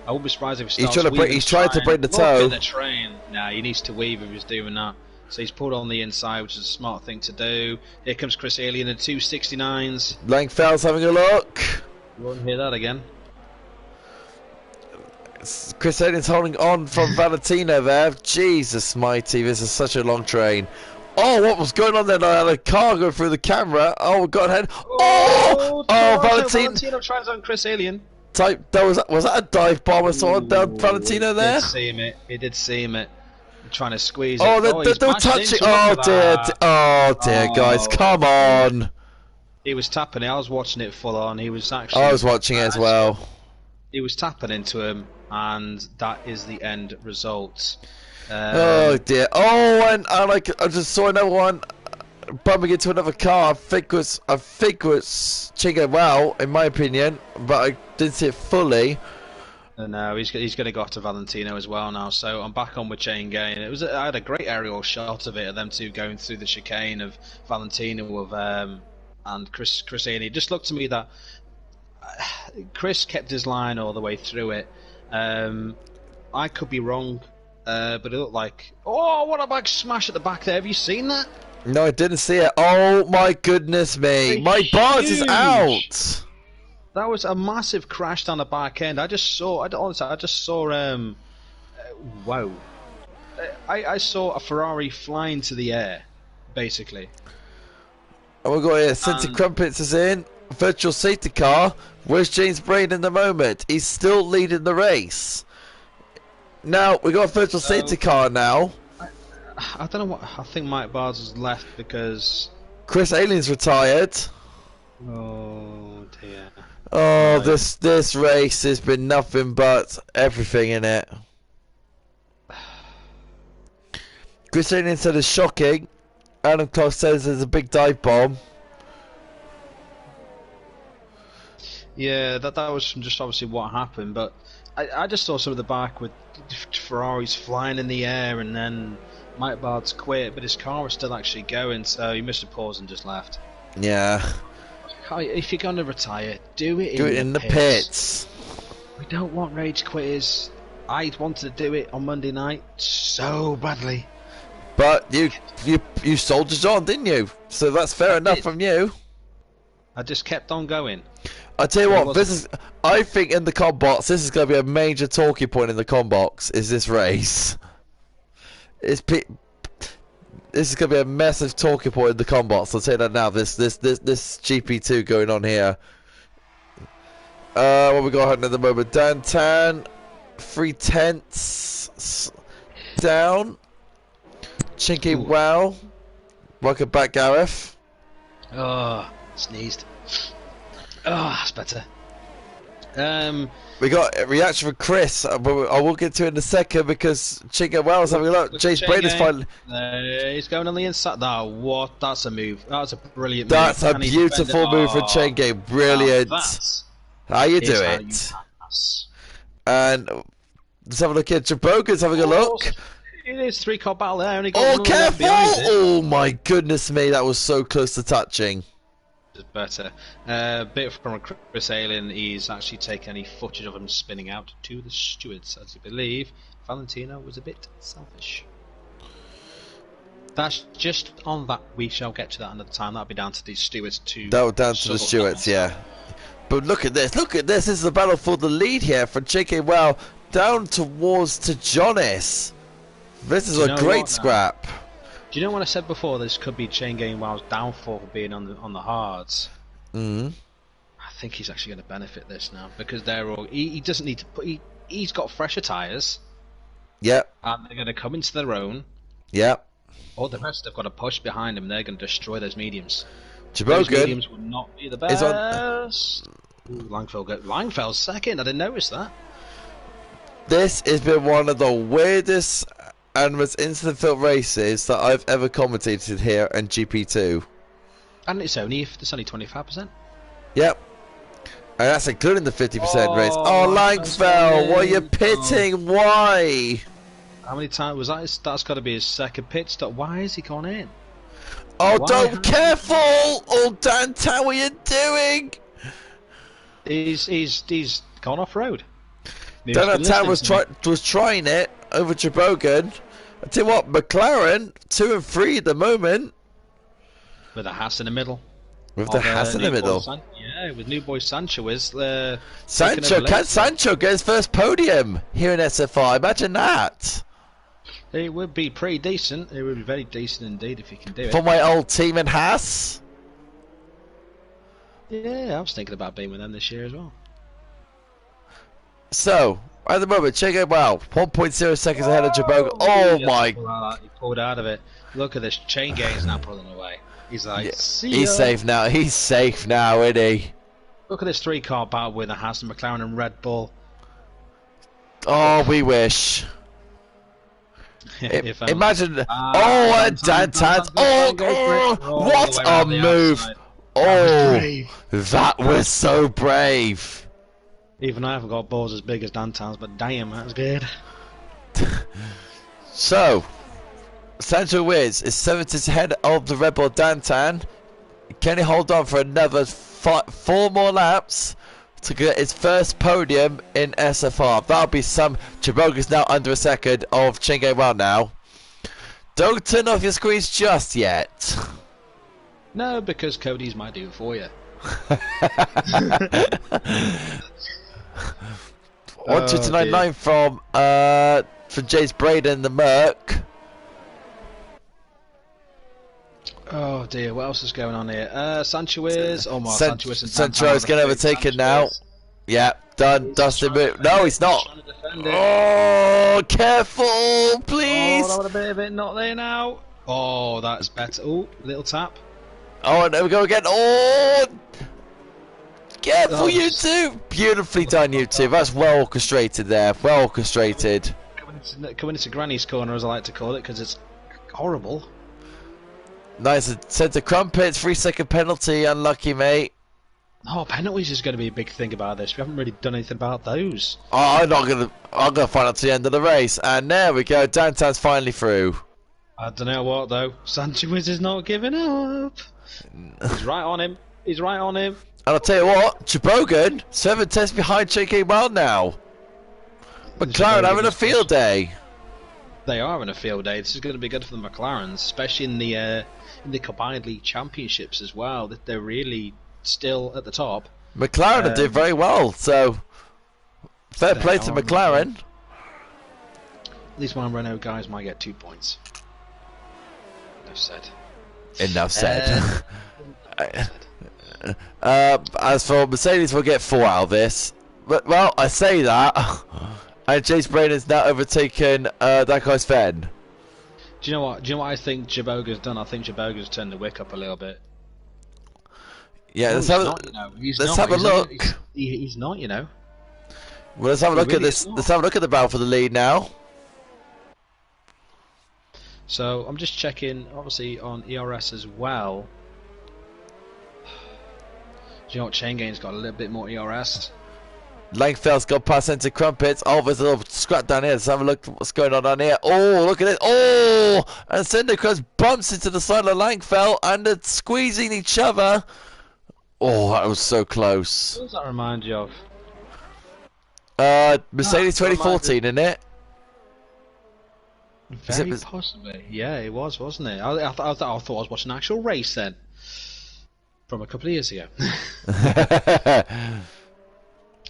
I wouldn't be surprised if he He's starts trying to break. weaving He's trying to break the Look toe. at the train. Nah, he needs to weave if he's doing that. So he's pulled on the inside, which is a smart thing to do. Here comes Chris Alien in 269s. Langfell's having a look. You won't hear that again. Chris Alien's holding on from Valentino there. Jesus mighty, this is such a long train. Oh, what was going on there? I had a car go through the camera. Oh, God, head. Oh, Valentino tries on Chris Alien. That was that a dive bomb? I saw down Valentino there. He did seem it. Trying to squeeze it. Oh, they're touching. Oh dear, guys, come on. He was tapping it. I was watching it full on. He was actually. I was watching it as well. He was tapping into him, and that is the end result. Oh dear. Oh, and I just saw another one bumping into another car. I think it was Chinga Wow, in my opinion, but I didn't see it fully. No, he's going to go after Valentino as well now. So I'm back on with Chain Gang. I had a great aerial shot of it, of them two going through the chicane of Valentino and Chris Alien. It just looked to me that Chris kept his line all the way through it. I could be wrong, but it looked like, oh, what a big smash at the back there. Have you seen that? No, I didn't see it. Oh my goodness me! My bars is out. That was a massive crash down the back end. I just saw. Wow. I saw a Ferrari flying to the air, basically. Oh, we got here. Centre Crumpets is in. Virtual safety car. Where's James Brain in the moment? He's still leading the race. Now we got a virtual safety car now. I don't know what. I think Mike Barnes has left because Chris Alien's retired. Oh dear. Oh, this race has been nothing but everything in it. Chris Alien said it's shocking. Adam Clark says there's a big dive bomb. Yeah, that was just obviously what happened, but I just saw some of the back with Ferraris flying in the air, and then Mike Barnes quit, but his car was still actually going, so he missed a pause and just left. Yeah. If you're going to retire, do it in the pits. We don't want rage quitters. I wanted to do it on Monday night so badly. But you soldiered on, didn't you? So that's fair enough from you. I just kept on going. I tell you what, I think in the combox, this is going to be a major talking point in the combox. Is this race? This is going to be a massive talking point in the combox. I'll tell you that now. This GP2 going on here. What we got happening at the moment? Dantan, 3/10 down. Chinky Wow. Welcome back, Gareth. Oh, sneezed. Oh, that's better. We got a reaction from Chris, but I will get to it in a second because Chinky Wow's having a look. James Braden is finally. He's going on the inside. Oh, what? That's a move. That's a brilliant move. That's a beautiful move from Chenge. Brilliant. How you do it? And let's have a look here. Jaboga's having a look. It is 3-car battle there. Oh, careful! Oh my goodness me, that was so close to touching. It's better. Bit from Chris Alien, he's actually taken any footage of him spinning out to the stewards, as you believe. Valentino was a bit selfish. That's just on that. We shall get to that another time. That'll be down to the stewards to. That'll down to the stewards, yeah. But look at this. Look at this. This is the battle for the lead here from J.K. Well down towards to Jonas. This is a great scrap. Do you know what I said before? This could be Chain Gang Wow's downfall for being on the hards. I think he's actually going to benefit this now because they're all. He doesn't need to put. He's got fresher tyres. Yep. And they're going to come into their own. Yep. All the rest have got to push behind them. They're going to destroy those mediums. Those mediums will not be the best. Langfell's second. I didn't notice that. This has been one of the weirdest and most instant-filled races that I've ever commentated here in GP2. And it's only 25%. Yep. And that's including the 50% race. Oh, Langfell, what are you pitting? Why? How many times was that? That's got to be his second pit stop. Why has he gone in? Oh, don't! Careful! Oh, Dantan, what are you doing? He's gone off road. Donatan was trying it over Toboggan. I tell you what, McLaren 2 and 3 at the moment. With a Haas in the middle. With the Haas in the middle. Yeah, with new boy Sancho is Sancho, can Sancho get his first podium here in SFR? Imagine that. It would be pretty decent. It would be very decent indeed if you can do it. For my old team in Haas. Yeah, I was thinking about being with them this year as well. So, at the moment, check it out. 1.0 seconds ahead of Jaboga. Oh my! He pulled out of it. Look at this. Chain game's now pulling away. He's like, see ya. He's safe now. He's safe now, isn't he? Look at this 3-car battle with the Haas and McLaren and Red Bull. Oh, we wish. Imagine. And Dantan. What a move! Oh, that was so brave. Even I haven't got balls as big as Dantan's, but damn, that was good. So, Sancho Wiz is 7th ahead of the Red Bull Dantan. Can he hold on for another 4 more laps to get his first podium in SFR? That'll be some. Jaboga's now under a second of Chingay Well now. Don't turn off your screens just yet. No, because Cody's might do it for you. 1-2-9-9 from Jace Braden, the Merc. Oh dear, what else is going on here? Sancho is. Oh my, Sancho is. Sancho is getting overtaken now. Yeah, done. Dustin move. No, he's not. Oh, careful, please. Oh, that would have been a bit not there now. Oh, that's better. Oh, little tap. Oh, and there we go again. Oh, careful, you two. Beautifully done, you two. That's well orchestrated there. Well orchestrated. Coming into Granny's corner, as I like to call it, because it's horrible. Nice. Centre crumpets. 3-second penalty. Unlucky, mate. Oh, penalties is going to be a big thing about this. We haven't really done anything about those. Oh, I'm gonna find out to the end of the race. And there we go. Dantan's finally through. I don't know what though. Sanchez is not giving up. He's right on him. He's right on him. And I'll tell you what, Toboggan 7 tenths behind JK Well now. McLaren having a field day. They are having a field day. This is going to be good for the McLarens, especially in the combined league championships as well. That they're really still at the top. McLaren are doing very well, so fair play to McLaren. These one Renault guys might get 2 points. Enough said. Enough said. As for Mercedes, we'll get 4 out of this. But, well, I say that, and Chase Braden's now overtaken that guy's Fen. Do you know what? I think Jaboga's done? I think Jaboga's turned the wick up a little bit. Yeah, let's have a look. He's not, you know. Well, let's have a look at this. Let's have a look at the battle for the lead now. So I'm just checking, obviously on ERS as well. Do you know what? Chain Game's got a little bit more ERS. Langfeld's got past centre crumpets. Oh, there's a little scrap down here. Let's have a look at what's going on down here. Oh, look at it. Oh, and Syndercrest bumps into the side of Langfeld and they're squeezing each other. Oh, that was so close. What does that remind you of? Mercedes 2014, isn't it? Very possibly. Yeah, it was, wasn't it? I thought I was watching an actual race then. From a couple of years ago.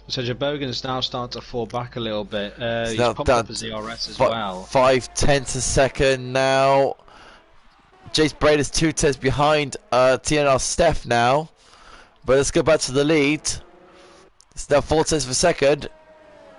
So Jabogan's now starting to fall back a little bit. He's popped up his ERS as well. 5 tenths a second now. Jace Braid is 2 tenths behind TNR Steph now. But let's go back to the lead. It's now 4 tenths per second.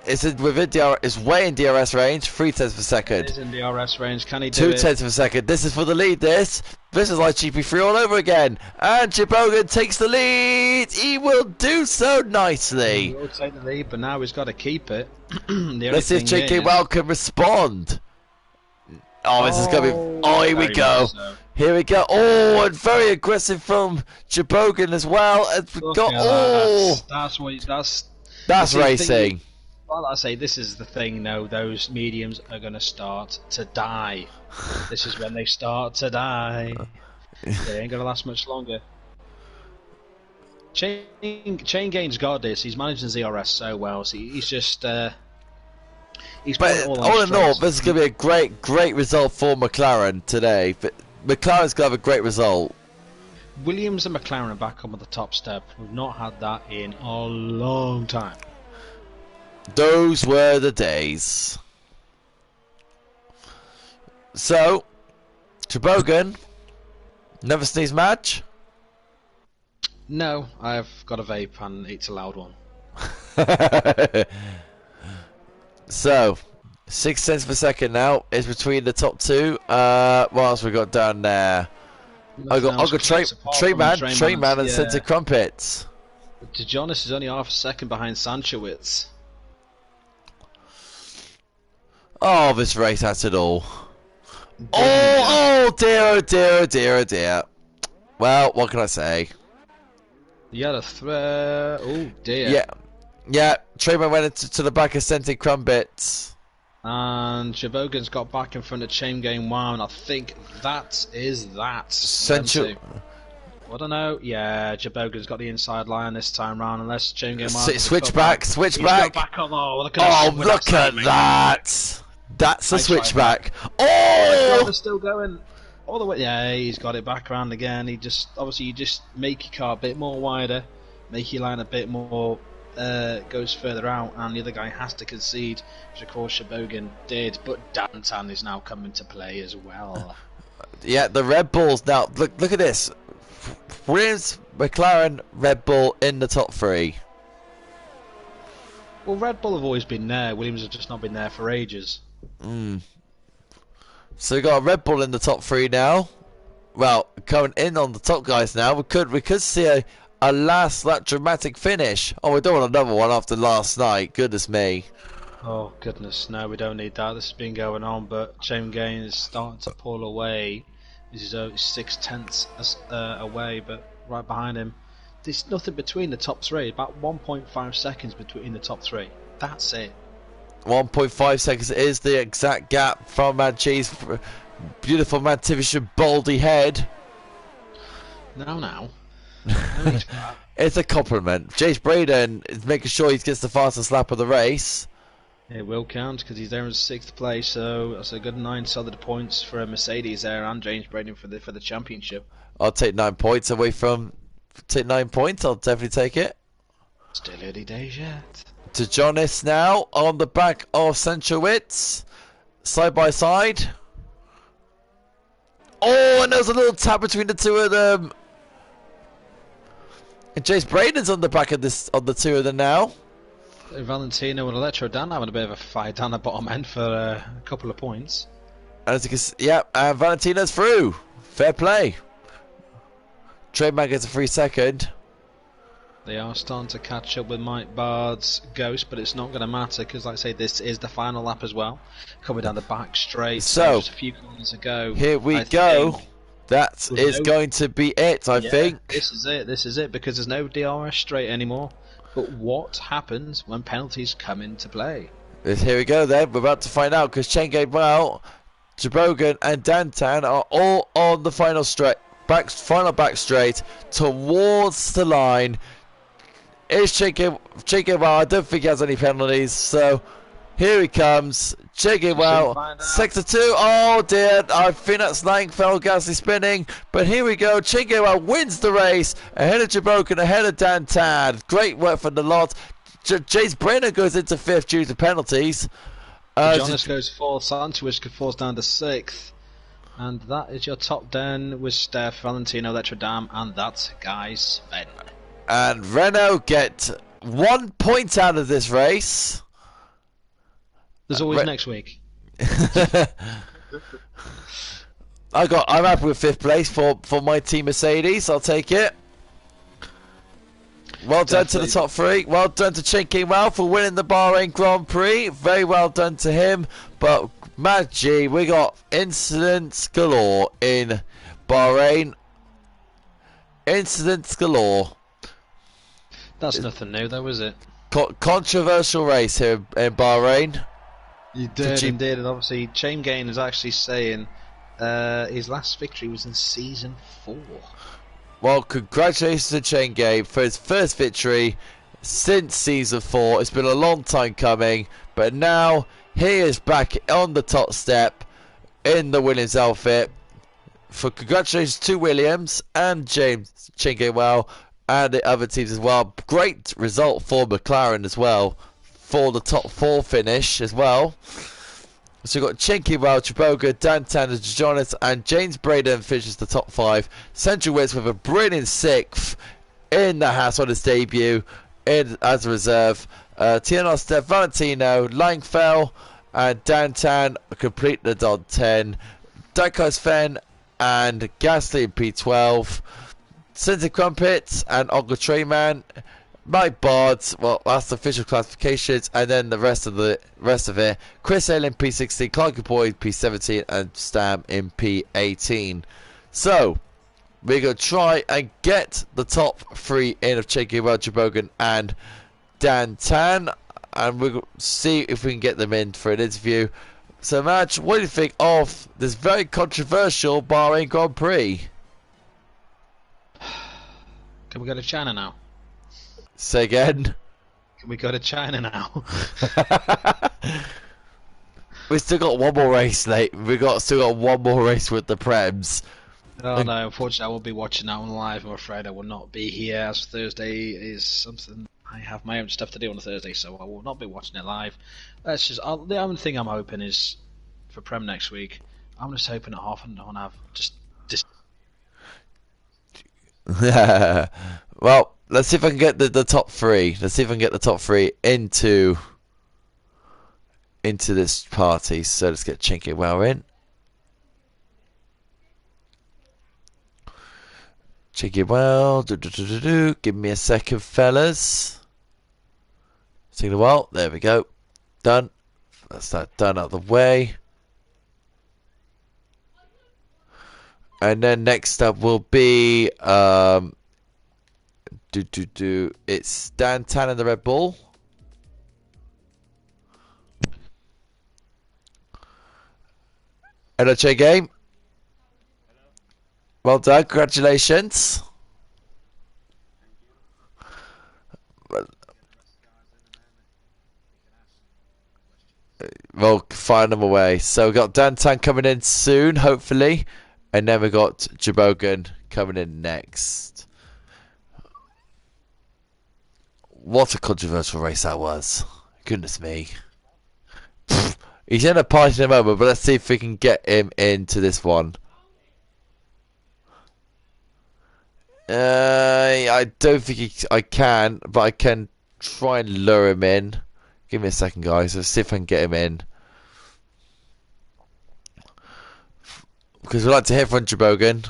It's within DRS, it's way in DRS range. 3 tenths per second. It is in DRS range. Can he do 2 tenths per second. This is for the lead. This is like GP3 all over again. And Jabogan takes the lead. He will do so nicely. He will take the lead, but now he's got to keep it. Let's see if JK Well can respond. Oh, this is going to be... Oh, here we go. So. Here we go. Oh, and very aggressive from Jabogan as well. And we got... Oh! That's racing. Well, I say this is the thing. No, those mediums are going to start to die. This is when they start to die. They ain't going to last much longer. Chain Game's got this. He's managing his ERS so well. So he's just He's But going all all on in all, straights. this is going to be a great result for McLaren today. But McLaren's going to have a great result. Williams and McLaren are back up on the top step. We've not had that in a long time. Those were the days. So, Toboggan, never sneeze match? No, I've got a vape and it's a loud one. So, 6 cents per second now is between the top two. What else we got down there? I got Trainman and Centre Crumpets. DeJonis is only half a second behind Sanchowitz. Oh, this race has it all. Oh dear, oh dear, oh dear, oh dear. Well, what can I say? You had a threat. Oh dear. Yeah. Trainman went into the back of Centre Crumpets. And Toboggan's got back in front of Chain Game 1. I think that is that. I don't know. Yeah, Toboggan's got the inside line this time round, unless Chain Game 1. Switch back. He's got back on. Oh, look at that. That's a switchback. Oh, they're still going all the way. Yeah, he's got it back around again. You just make your car a bit more wider, make your line a bit more goes further out, and the other guy has to concede, which of course Toboggan did. But Dantan is now coming to play as well. Yeah, the Red Bulls now. Look at this. Williams, McLaren, Red Bull in the top three. Well, Red Bull have always been there. Williams have just not been there for ages. So we got a Red Bull in the top three now. Well, coming in on the top guys now. We could see a last lap dramatic finish. Oh, we don't want another one after last night. Goodness me. Oh goodness, no, we don't need that. This has been going on, but Chain Gain is starting to pull away. This is 0.6 away, but right behind him, there's nothing between the top three. About 1.5 seconds between the top three. That's it. 1.5 seconds is the exact gap from Manchi's beautiful magnificent baldy head. Now. It's a compliment. Jace Braden is making sure he gets the fastest lap of the race. It will count because he's there in 6th place, so that's a good 9 solid points for Mercedes there and James Braden for the championship. I'll take 9 points away from. Take 9 points. I'll definitely take it. Still early days yet. To Jonas now on the back of Sanchowitz, side by side. Oh, and there's a little tap between the two of them. And Jace Braden's on the back of the two of them now. Valentino and Electro Dan having a bit of a fight down the bottom end for a couple of points. And as you can see, yeah, and Valentino's through. Fair play. Trademark gets a free second. They are starting to catch up with Mike Bard's Ghost, but it's not going to matter because, like I say, this is the final lap as well. Coming down the back straight, so just a few corners ago. Here we go. That is going to be it, I think. This is it, because there's no DRS straight anymore. But what happens when penalties come into play? Here we go then. We're about to find out because Chain Gabriel, Toboggan and Dantan are all on the final back straight towards the line. Is Chain Gabriel? I don't think he has any penalties. So here he comes. Chain Gabriel, sector 2. Oh dear, I think that's Langfeld Gasly spinning. But here we go. Chain Gabriel wins the race ahead of Toboggan, ahead of Dantan. Great work from the lot. Jace Brenner goes into 5th due to penalties. Jonas goes 4th. Santos falls down to 6th. And that is your top 10 with Steph, Valentino, Electrodam, and that's Guy Sven. And Renault get 1 point out of this race. There's always next week. I'm happy with 5th place for my team Mercedes. I'll take it. Well done to the top 3. Well done to Chain Gabriel for winning the Bahrain Grand Prix. Very well done to him. But Mad G, we got incidents galore in Bahrain. Incidents galore. That's nothing new though, is it? Controversial race here in Bahrain. You did indeed, and obviously Chain Gain is actually saying his last victory was in Season 4. Well, congratulations to Chain Gain for his first victory since Season 4. It's been a long time coming, but now He is back on the top step in the Williams outfit. For congratulations to Williams and James Chinkewell and the other teams as well. Great result for McLaren as well for the top 4 finish as well. So we've got Chinkewell, Chiboga, Dan Tanner, Jonas and James Braden finishes the top 5. Central West with a brilliant 6th in the Haas on his debut as a reserve. Tiana Steph, Valentino, Langfell and Dan Tan complete the dot 10. Dankos Fen and Gasly in P12. Cincy Crumpets and Olga Treyman. Mike Bards, well, that's the official classifications, and then the rest of it. Chris Hale in P16, Clarky Boyd P17, and Stam in P18. So we're gonna try and get the top 3 in of Chinkewell, Chibogan, and Dan Tan, and we'll see if we can get them in for an interview. So, Madge, what do you think of this very controversial Bahrain Grand Prix? Can we go to China now? Say again. Can we go to China now? We still got one more race, mate. Still got one more race with the Prems. Oh no, unfortunately I won't be watching that one live. I'm afraid I will not be here, as Thursday is something I have my own stuff to do on a Thursday, so I will not be watching it live. The only thing I'm hoping is for Prem next week. I'm just hoping at half and don't have just. Well, let's see if I can get the top 3. Let's see if I can get the top 3 into this party. So let's get Chinkewell in. Chinkewell, give me a second, fellas. Take a while. There we go. Done. That's that done out of the way. And then next up will be it's Dan Tan in the Red Bull. Hello, Che Game. Well done, congratulations. We'll find them away. So we've got Dan Tan coming in soon, hopefully. And then we've got Jibogan coming in next. What a controversial race that was. Goodness me. He's in a party in a moment, but let's see if we can get him into this one. I don't think I can, but I can try and lure him in. Give me a second, guys. Let's see if I can get him in. Because we'd like to hear from Jibogan.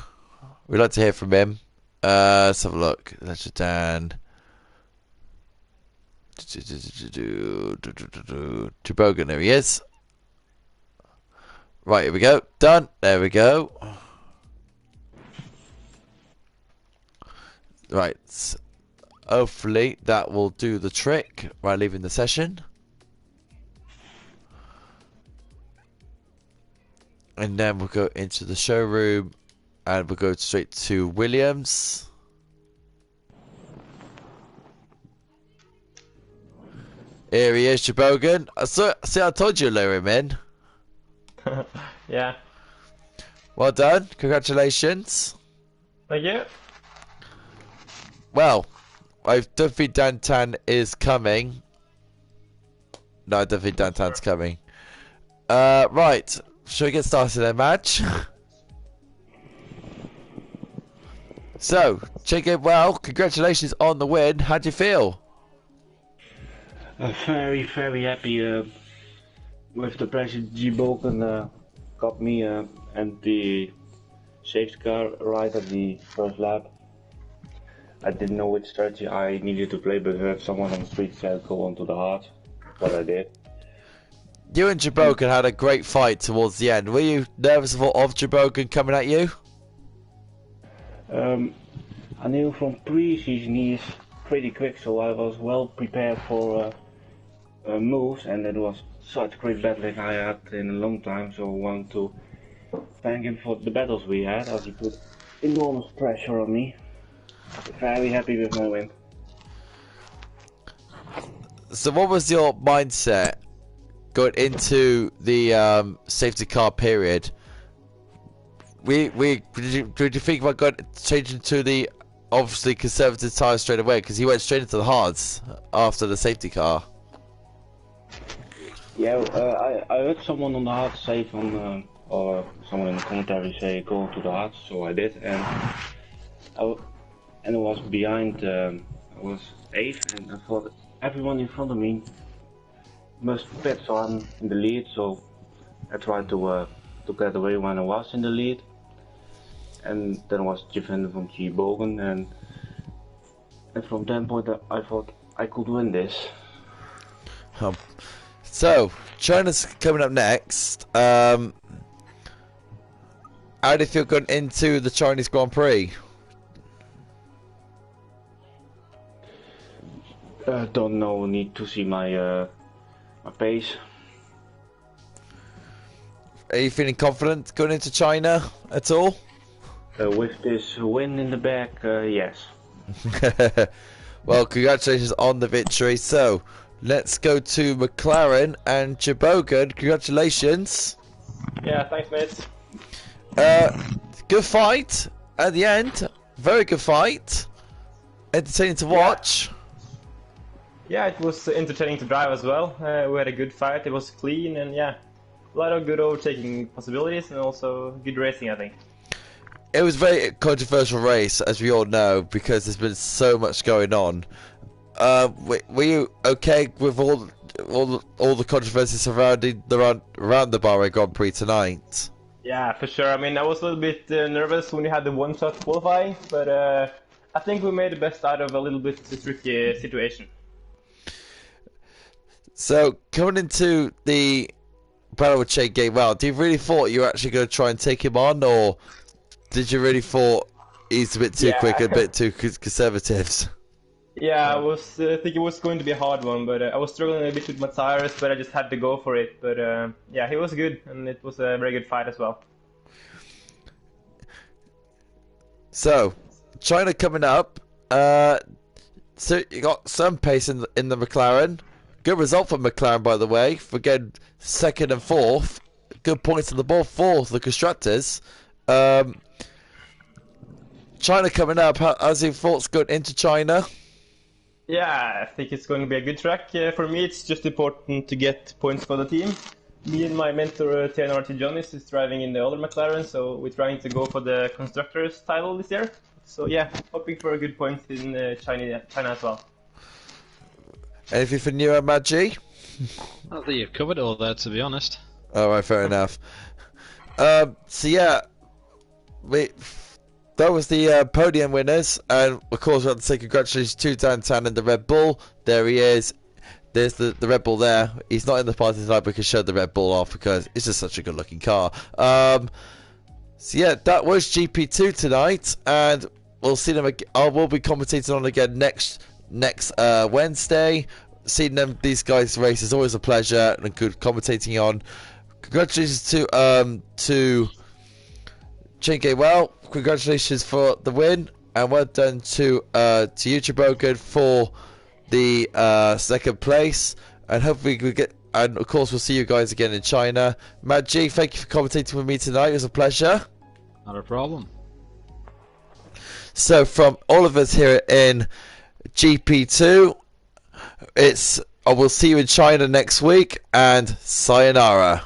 We'd like to hear from him. Let's have a look. That's just Dan. Jibogan, there he is. Right, here we go. Done. There we go. Right. Hopefully that will do the trick. Right, leaving the session. And then we'll go into the showroom and we'll go straight to Williams. Here he is, Jibogan. See, I told you to lure him in. Yeah. Well done. Congratulations. Thank you. Well, I don't think Dan Tan is coming. No, I don't think Dan Tan's coming. Right. Shall we get started then, Madge? So, Chinkewell, congratulations on the win. How do you feel? Very, very happy with the pressure G-Balkan got me and the safety car right at the first lap. I didn't know which strategy I needed to play, but heard someone on the street said go onto the hard. What I did. You and Jibogan had a great fight towards the end. Were you nervous of Jibogan coming at you? I knew from pre-season he is pretty quick, so I was well prepared for moves, and it was such great battling I had in a long time, so I want to thank him for the battles we had, as he put enormous pressure on me. Very happy with my win. So what was your mindset going into the safety car period, did you think about changing to the obviously conservative tyres straight away? Because he went straight into the hards after the safety car. Yeah, I heard someone on the hard say or someone in the commentary say go to the hard, so I did, and I was behind. I was 8th, and I thought everyone in front of me must pit, so I'm in the lead. So I tried to get away when I was in the lead, and then was Jevin from G Bogen, and from that point I thought I could win this. So China's coming up next. How do you feel going into the Chinese Grand Prix? Don't know. Need to see my my pace. Are you feeling confident going into China at all? With this win in the back, yes. Well, congratulations on the victory. So let's go to McLaren and Chebogan. Congratulations. Yeah, thanks, mate. Good fight at the end. Very good fight. Entertaining to watch. Yeah, it was entertaining to drive as well. We had a good fight. It was clean, and yeah, a lot of good overtaking possibilities, and also good racing, I think. It was a very controversial race, as we all know, because there's been so much going on. Were you okay with all the controversies surrounding around the Bahrain Grand Prix tonight? Yeah, for sure. I mean, I was a little bit nervous when we had the one-shot qualifying, but I think we made the best out of a little bit tricky situation. So, coming into the battle with Shane Gainwell, do you really thought you were actually going to try and take him on, or did you really thought he's a bit too quick and a bit too conservative? Yeah, I think it was going to be a hard one, but I was struggling a bit with my tires, but I just had to go for it. But yeah, he was good, and it was a very good fight as well. So, China coming up. So you got some pace in the McLaren. Good result for McLaren, by the way, for getting 2nd and 4th. Good points on the board for the constructors. China coming up. How's your thoughts going into China? Yeah, I think it's going to be a good track. For me, it's just important to get points for the team. Me and my mentor, TNRT Johnnis, is driving in the older McLaren, so we're trying to go for the constructors title this year. So yeah, hoping for a good point in China as well. Anything for New Maggi? I think you've covered it all there, to be honest. Alright, fair enough. So yeah, that was the podium winners, and of course we have to say congratulations to Dan Tan in the Red Bull. There he is. There's the Red Bull there. He's not in the party tonight, but we can show the Red Bull off because it's just such a good looking car. So yeah, that was GP2 tonight, and we'll see them again. I will be commentating on again next Wednesday. Seeing these guys race is always a pleasure, and good commentating on. Congratulations to Shane Gainwell. Congratulations for the win, and well done to you, Chebogan, for the 2nd place. And hopefully we get. And of course, we'll see you guys again in China. Maggi, thank you for commentating with me tonight. It was a pleasure. Not a problem. So from all of us here in GP2, I will see you in China next week, and sayonara.